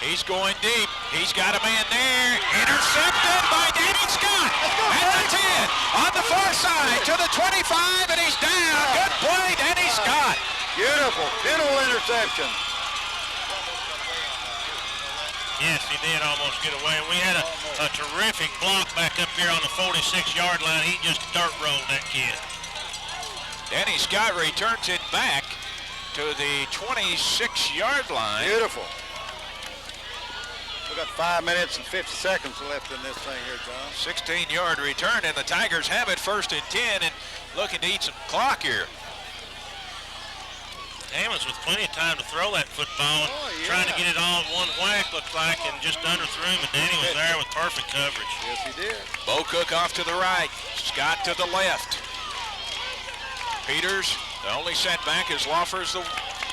He's going deep. He's got a man there. Intercepted by Danny Scott at the 10. On the far side to the 25, and he's down. Good play, Danny Scott. Beautiful, beautiful interception. Yes, he did almost get away. We had a terrific block back up here on the 46-yard line. He just dirt rolled that kid. Danny Scott returns it back to the 26-yard line. Beautiful. We got 5 minutes and 50 seconds left in this thing here, John. 16-yard return, and the Tigers have it first and 10 and looking to eat some clock here. Hammonds with plenty of time to throw that football, yeah. trying to get it all in one whack, looked like, and just underthrew him, and Danny was there with perfect coverage. Yes, he did. Bo Cook off to the right, Scott to the left. Peters, the only setback is Lawfer's the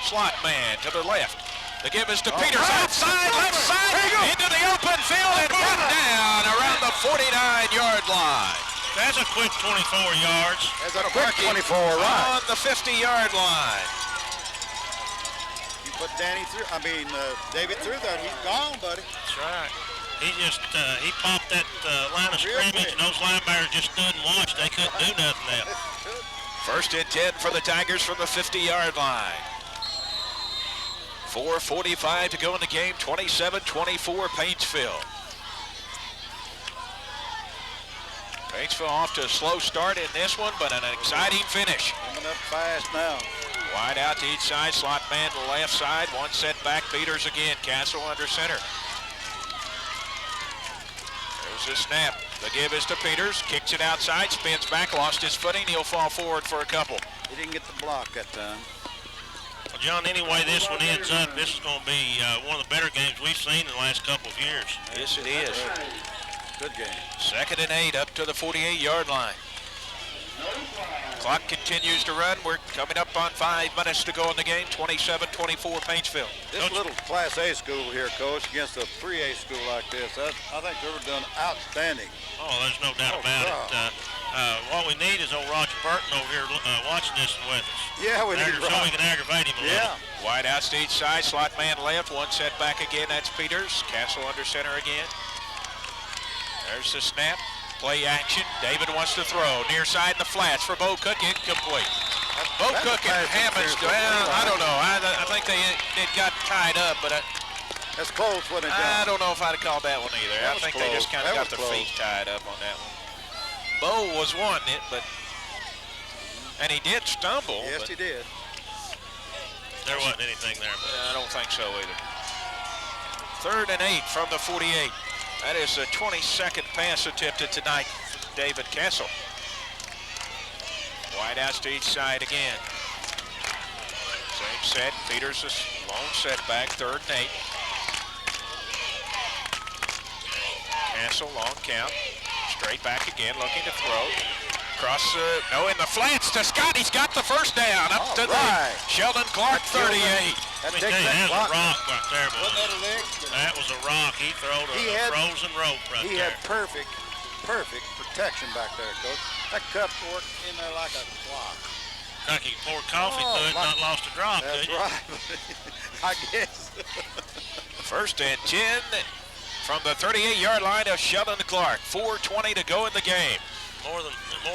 slot man to the left. The give is to Peters, outside, left side, into the open field, and brought down around the 49-yard line. That's a quick 24 yards. That's a quick 24 right. On the 50-yard line. You put Danny through, David through that, he's gone, buddy. That's right. He just, he popped that line of scrimmage, and those linebackers just stood and watched. They couldn't do nothing else. First and 10 for the Tigers from the 50-yard line. 4:45 to go in the game, 27-24 Paintsville. Paintsville off to a slow start in this one, but an exciting finish. Coming up fast now. Wide out to each side, slot man to the left side, one set back, Peters again, Castle under center. There's a snap. The give is to Peters, kicks it outside, spins back, lost his footing, he'll fall forward for a couple. He didn't get the block that time. Well, John, anyway this one ends up, this is going to be one of the better games we've seen in the last couple of years. Yes, it is. Good game. Second and 8 up to the 48-yard line. Clock continues to run. We're coming up on 5 minutes to go in the game. 27-24 Paintsville. This little Class A school here, Coach, against a 3A school like this, I think they've done outstanding. Oh, there's no doubt about it. What we need is old Roger Burton over here watching this with us. Yeah, we need So we can aggravate him a little. Wide out to each side, slot man left, one set back again, that's Peters. Castle under center again. There's the snap, play action. David wants to throw, near side in the flats for Bo Cook, incomplete. Bo Cook and Hammonds, well, I don't know. I think they got tied up, but that's close, wasn't it, I John? don't know if I'd have called that one either. I think they close. just kind of That got was their close. feet tied up on that one. Bo was wanting it, and he did stumble. Yes, but he did. There wasn't anything there. But I don't think so either. Third and 8 from the 48. That is the 22nd pass attempted tonight, David Castle. Wide out to each side again. Same set. Peters is lone setback, third and 8. Castle, long count. Straight back again, looking to throw. Across, in the flats to Scott. He's got the first down. Up to the Sheldon Clark 38. let me tell you, that was a rock right there, boy. Wasn't that a leg? That was a rock. He throwed a frozen rope right He there. had perfect protection back there, Coach. That cup worked in there like a clock. Like you poured coffee through it, not lost a drop, That's did you? right. I guess. First and 10 from the 38-yard line of Sheldon Clark. 4:20 to go in the game. More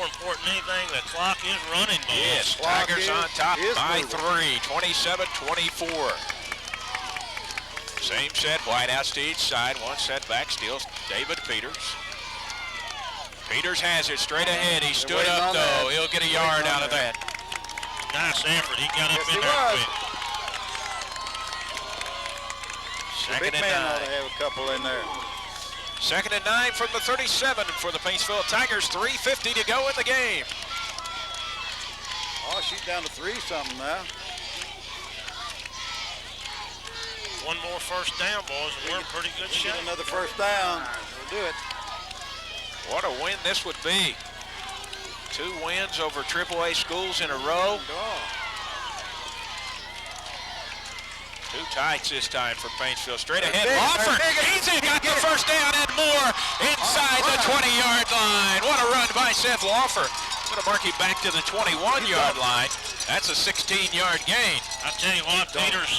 important than anything, the clock is running, boys. Yes, Clock Tigers on top is by moving. 3, 27-24. Same set, wideouts to each side. One set back, steals David Peters. Peters has it straight ahead. He stood waiting up, on though. that. He'll get a yard Waiting on out of that. Nice effort. He got up Yes, in he there was. quick. The Second big and man ought 9. to have a couple in there. Second and 9 from the 37 for the Paintsville Tigers. 3:50 to go in the game. Oh, she's down to 3-something now. One more first down, boys, and we're in pretty good shape. Get another first down. We'll do it. What a win this would be. 2 wins over AAA schools in a row. Two tights this time for Paintsville. Straight ahead, Lawford. Easy, got the first down and more inside the 20-yard line. What a run by Seth Lawford. Going to mark him back to the 21-yard line. That's a 16-yard gain. I tell you what, Peters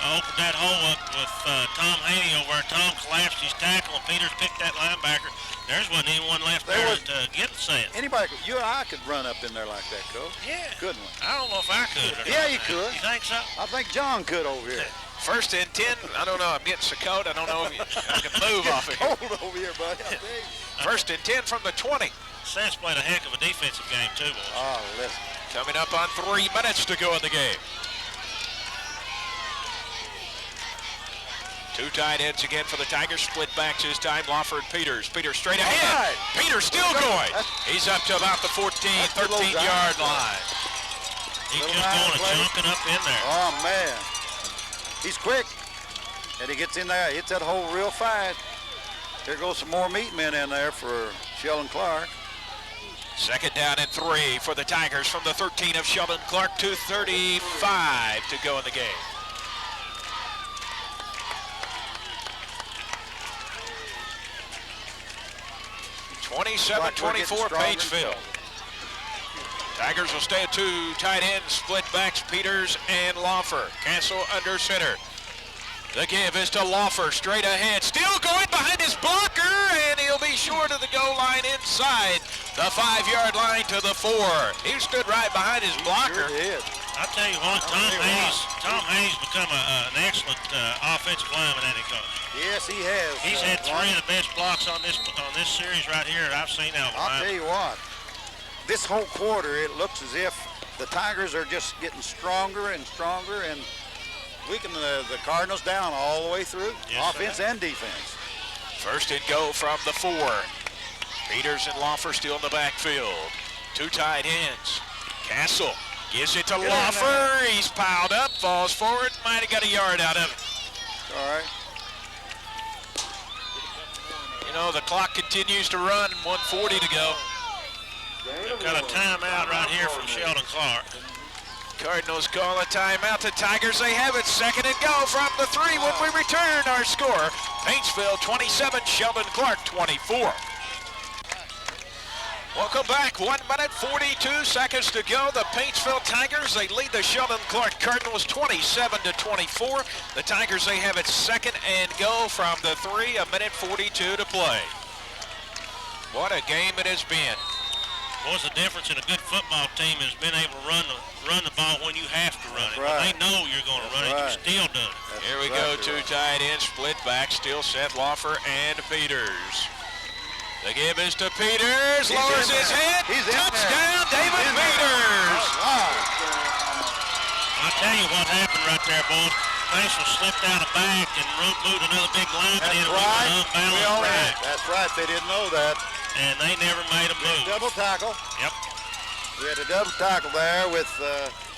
opened that hole up with Tom Haney over there. Tom collapsed his tackle, and Peters picked that linebacker. There wasn't anyone left there to get it set. Anybody, you and I could run up in there like that, Coach. Yeah. Couldn't we? I don't know if I could. Or Yeah, not. you could. You think so? I think John could over here. First and 10. I don't know. I'm getting so cold. I don't know if I can move off of here. Hold over here, buddy. I think. First and 10 from the 20. Seth's played a heck of a defensive game, too, boys. Oh, listen. Coming up on 3 minutes to go in the game. 2 tight ends again for the Tigers. Split backs this time. Lawford, Peters. Peters straight ahead. Right. Peters still going. He's up to about the 14, 13-yard line. He's Little just line going play. chunking up in there. Oh, man. He's quick. And he gets in there, hits that hole real fast. Here goes some more meat men in there for Sheldon Clark. Second down and 3 for the Tigers from the 13 of Sheldon Clark. 2:35 to go in the game. Like we're getting 27-24 stronger. Paintsville. Tigers will stay at 2 tight ends, split backs, Peters and Lawfer. Castle under center. The give is to Lawfer, straight ahead, still going behind his blocker, and he'll be short of the goal line inside the 5-yard line to the 4. He stood right behind his blocker. Sure did. I tell you what, Tom Hayes become an excellent offensive lineman, hasn't he, Coach? Yes, he has. He's had 3 of the best blocks on this series right here that I've seen out of I'll tell you what, this whole quarter, it looks as if the Tigers are just getting stronger and stronger and weakening the Cardinals down all the way through, Yes, offense and defense. First and go from the 4. Peters and Lawfer still in the backfield. 2 tight ends. Castle gives it to Get in Lawfer. there. He's piled up, falls forward, might have got a yard out of it. All right. You know, the clock continues to run, 1:40 to go. We've got a timeout right here from Sheldon Clark. Cardinals call a timeout. The Tigers, they have it. Second and go from the 3 when we return. Our score, Paintsville 27, Sheldon Clark 24. Welcome back. 1 minute, 42 seconds to go. The Paintsville Tigers, they lead the Sheldon Clark Cardinals 27-24. The Tigers, they have it second and go from the 3, 1 minute 42 to play. What a game it has been. What's the difference in a good football team is being able to run the ball when you have to run it. Right. When they know you're going to run it, you still do it. That's Here we exactly go, 2 tight ends, split back, still Seth Lawfer and Peters. The give is to Peters, lowers his head, He's in touchdown, there. David He's in there. Peters. I'll tell you what happened right there, boys. Paintsville slipped out of back and moved another big lineman in and we went unbalanced back. That's right. They didn't know that. And they never made a move. Double tackle. Yep, We had a double tackle there with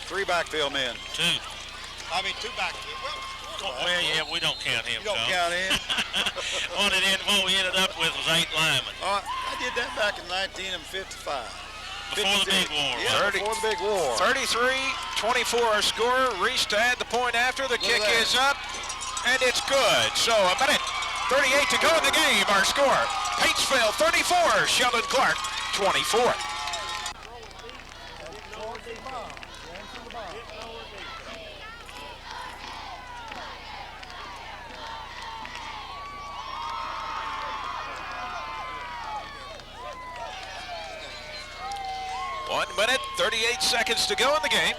3 backfield men. 2. I mean, 2 backfield. Well, yeah, we don't count him, You don't Coach. count him. What we ended up with was 8 linemen. Oh, I did that back in 1955. Before the big war. Yeah, wasn't it? before the big war. 33-24 our score. Reese to add the point after. The kick at that. is up, and it's good. So 1 minute 38 to go in the game. Our score, Paintsville 34, Sheldon Clark 24. minute, 38 seconds to go in the game.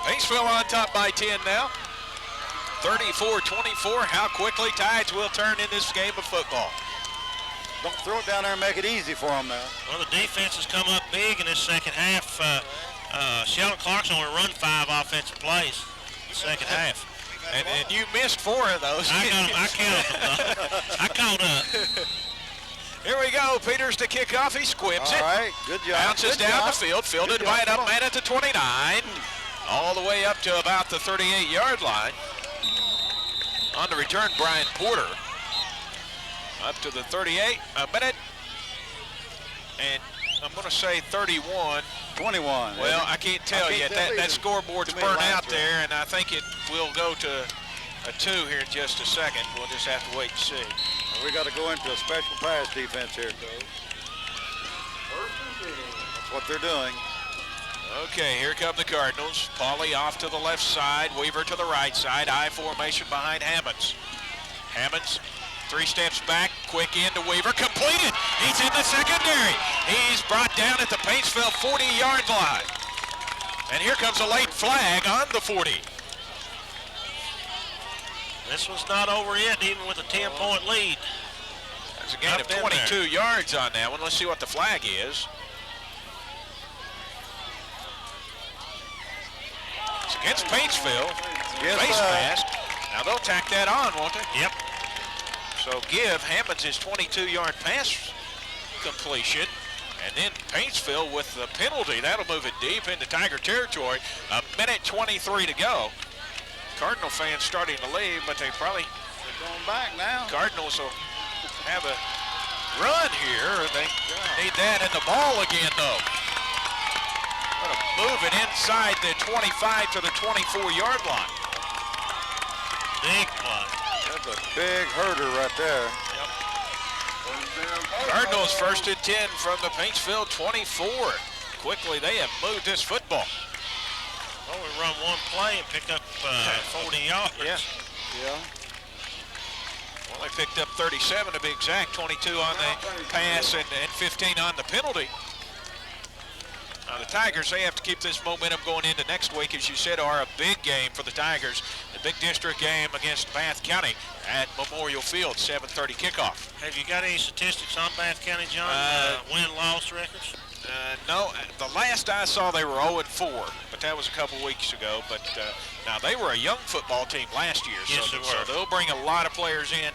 Paintsville on top by 10 now. 34-24. How quickly Tides will turn in this game of football. Don't throw it down there and make it easy for them now. Well, the defense has come up big in this second half. Sheldon Clark's only run 5 offensive plays in the second half. And you missed 4 of those. I counted them, though. I caught up. Here we go. Peters to kick off. He squibs it. All right, good job. Bounces good down job. the field. Fielded Good by job. an up man at the 29. All the way up to about the 38-yard line. On the return, Brian Porter. Up to the 38. A minute. And I'm going to say 31. 21. Well, I can't tell yet. That scoreboard's Too many burnt lines out for it. there, and I think it will go to a 2 here in just a second. We'll just have to wait and see. We got to go into a special pass defense here, Coach. That's what they're doing. Okay, here come the Cardinals. Pauly off to the left side, Weaver to the right side. I formation behind Hammonds. Hammonds 3 steps back, quick into Weaver, completed. He's in the secondary. He's brought down at the Paintsville 40-yard line. And here comes a late flag on the 40. This one's not over yet, even with a 10-point lead. There's a gain of 22 yards on that one. Let's see what the flag is. It's against Paintsville. Yes, Face mask. Now they'll tack that on, won't they? Yep. So give Hammonds his 22-yard pass completion. And then Paintsville with the penalty. That'll move it deep into Tiger territory. A minute 23 to go. Cardinal fans starting to leave, but they're going back now. Cardinals will have a run here. They need that in the ball again, though. Going to move it inside the 25 to the 24-yard line. Big play. That's a big herder right there. Cardinals first and 10 from the Paintsville 24. Quickly, they have moved this football. Well, we run one play and pick up 40 yards. Yeah. Well, they picked up 37 to be exact, 22 on the pass and 15 on the penalty. Now the Tigers, they have to keep this momentum going into next week, as you said, are a big game for the Tigers. The big district game against Bath County at Memorial Field, 7:30 kickoff. Have you got any statistics on Bath County, John? Win-loss records? No, the last I saw they were 0-4, but that was a couple weeks ago. But now they were a young football team last year, Yes, so they were. they'll bring a lot of players in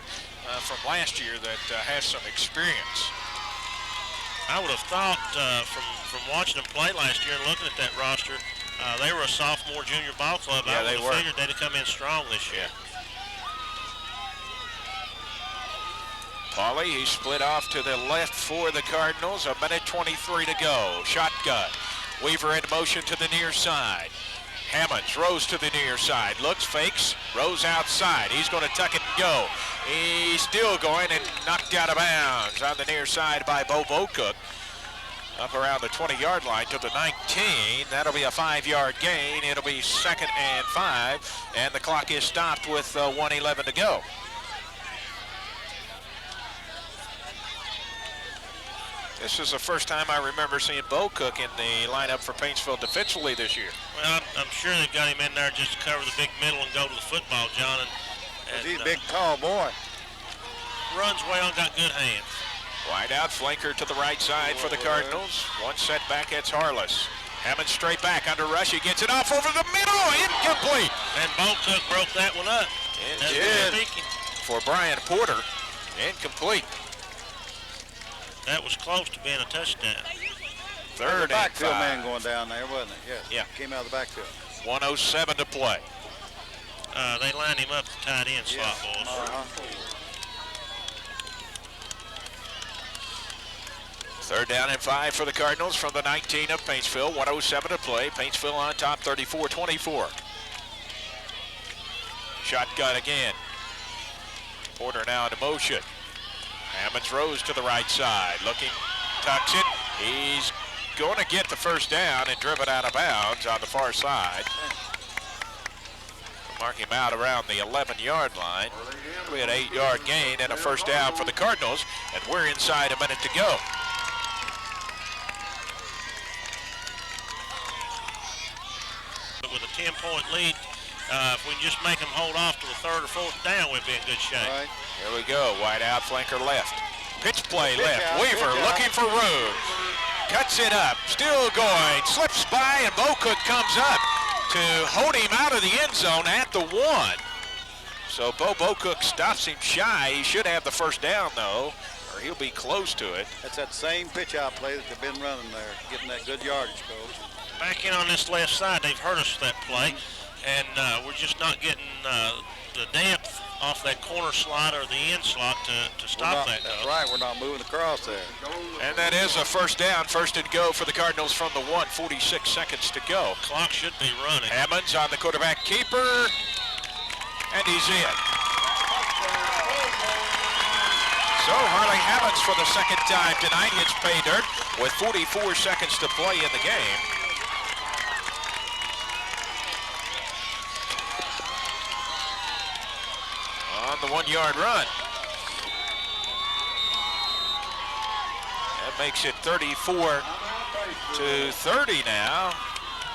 from last year that have some experience. I would have thought from watching them play last year and looking at that roster, they were a sophomore junior ball club. Yeah, I would they have were. figured they'd have come in strong this year. Pauly, he split off to the left for the Cardinals. A minute 23 to go. Shotgun. Weaver in motion to the near side. Hammonds rose to the near side. Looks, fakes, Rose outside. He's going to tuck it and go. He's still going and knocked out of bounds on the near side by Bo Cook. Up around the 20-yard line to the 19. That'll be a 5-yard gain. It'll be 2nd and 5. And the clock is stopped with 1:11 to go. This is the first time I remember seeing Bo Cook in the lineup for Paintsville defensively this year. Well, I'm sure they've got him in there just to cover the big middle and go to the football, John. And He's a big, tall boy. Runs well and got good hands. Wide out, flanker to the right side for the Cardinals. One setback, it's Harless. Hammond straight back under rush. He gets it off over the middle. Incomplete. And Bo Cook broke that one up. It did for Brian Porter. Incomplete. That was close to being a touchdown. Third and Backfield 5. man going down there, wasn't it? Yes. Yeah. Came out of the backfield. 1:07 to play. They lined him up at the tight end slot, boys. Third down and 5 for the Cardinals from the 19 of Paintsville. 1:07 to play. Paintsville on top, 34-24. Shotgun again. Porter now into motion. Hammonds rose to the right side. Looking, tucks it. He's going to get the first down and driven out of bounds on the far side. Mark him out around the 11-yard line. We had an 8-yard gain and a first down for the Cardinals, and we're inside a minute to go. 3-point lead. If we can just make them hold off to the 3rd or 4th down, we'd be in good shape. Right. Here we go. Wide out, flanker left. Pitch play Pitch left. out, Weaver pitch out. looking for room. Cuts it up. Still going. Slips by, and Bocook comes up to hold him out of the end zone at the 1. So Bo Bocook stops him shy. He should have the first down, though, or he'll be close to it. That's that same pitch out play that they've been running there, getting that good yardage, Coach. Back in on this left side, they've hurt us that play, and we're just not getting the depth off that corner slot or the end slot to stop that. That's right, we're not moving across there. And that is a first down, first and go for the Cardinals from the 1, 46 seconds to go. Clock should be running. Hammonds on the quarterback keeper, and he's in. So Harley Hammonds for the second time tonight hits pay dirt with 44 seconds to play in the game. On the 1-yard run. That makes it 34-30 now.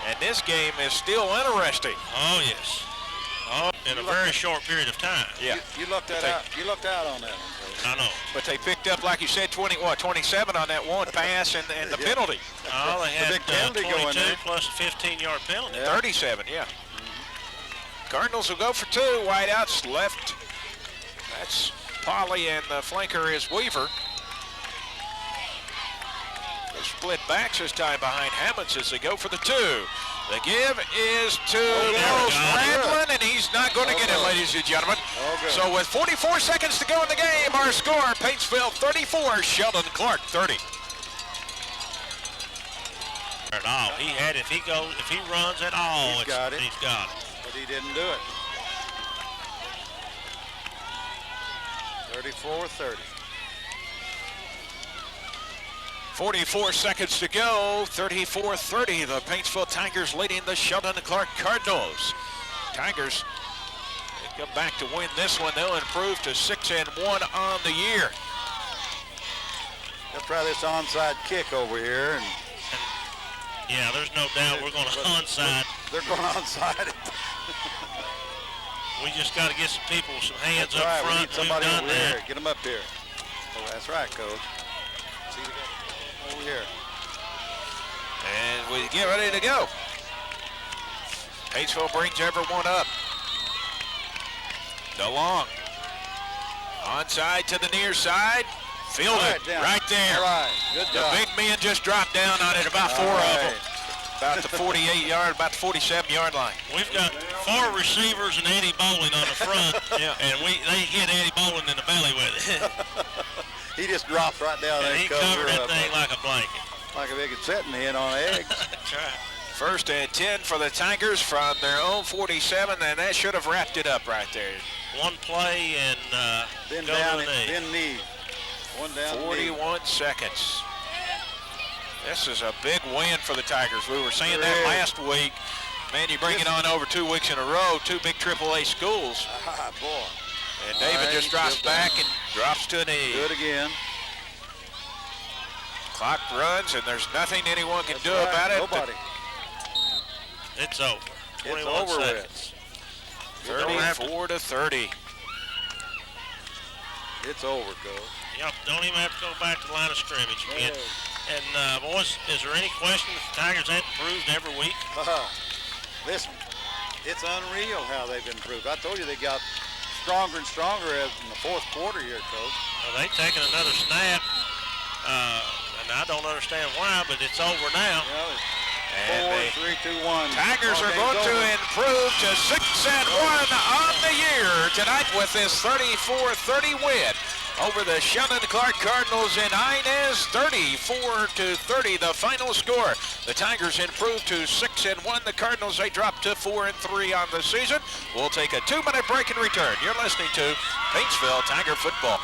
And this game is still interesting. Oh, yes. Oh, in a very short period of time. Yeah. You looked that out. You looked out on that one, Coach. I know. But they picked up, like you said, 27 on that one pass and the penalty. Oh, they had big penalty going 22 there. plus a 15-yard penalty. Yeah. 37, yeah. Cardinals will go for 2. Wideouts left. That's Polly, and the flanker is Weaver. The split backs this time behind Hammonds as they go for the 2. The give is to Randlin, and he's not going to get it, ladies and gentlemen. So with 44 seconds to go in the game, our score, Paintsville 34, Sheldon Clark 30. At all. He had, if he runs at all, He's got it. He's got it. But he didn't do it. 34-30. 44 seconds to go, 34-30. The Paintsville Tigers leading the Sheldon Clark Cardinals. Tigers they come back to win this one. They'll improve to 6-1 on the year. They'll try this onside kick over here. And Yeah, there's no doubt we're going to onside. they're going onside it. We just got to get some people with some hands That's up right. We front. need somebody We've done over that. here. Get them up here. Oh, that's right, Coach. See, we got over here. And we get ready to go. Paintsville brings everyone up. DeLong. Onside to the near side. Fielded right there. All right. Good The job. big men just dropped down on it, about 4 of them. About the 48-yard, about the 47-yard line. We've got 4 receivers and Eddie Bowling on the front, and they hit Eddie Bowling in the belly with it. He just dropped right down there. And he covered that thing like a blanket. Like a big setting hen on eggs. That's right. First and 10 for the Tigers from their own 47, and that should have wrapped it up right there. One play and Then go down to the knee. then knee. One down. 41 seconds. This is a big win for the Tigers. We were saying It that is. last week. Man, you bring it on over 2 weeks in a row, 2 big AAA schools. Ah, boy. And David right, just drops good back down. and drops to a knee. Good again. Clock runs, and there's nothing anyone can That's do right. about it. Nobody. It's over. It's 21 over seconds. with. 34-30. It's over, Coach. Yep, don't even have to go back to the line of scrimmage again. And boys, is there any question that the Tigers have improved every week? Listen, it's unreal how they've improved. I told you they got stronger and stronger as in the 4th quarter here, Coach. Well, they've taken another snap, and I don't understand why, but it's over now. And 4, 3, 2, 1. Tigers are going to improve to 6-1 on the year tonight with this 34-30 win over the Sheldon Clark Cardinals in Inez. 34-30 the final score. The Tigers improved to 6-1. The Cardinals, they dropped to 4-3 on the season. We'll take a 2-minute break and return. You're listening to Paintsville Tiger Football.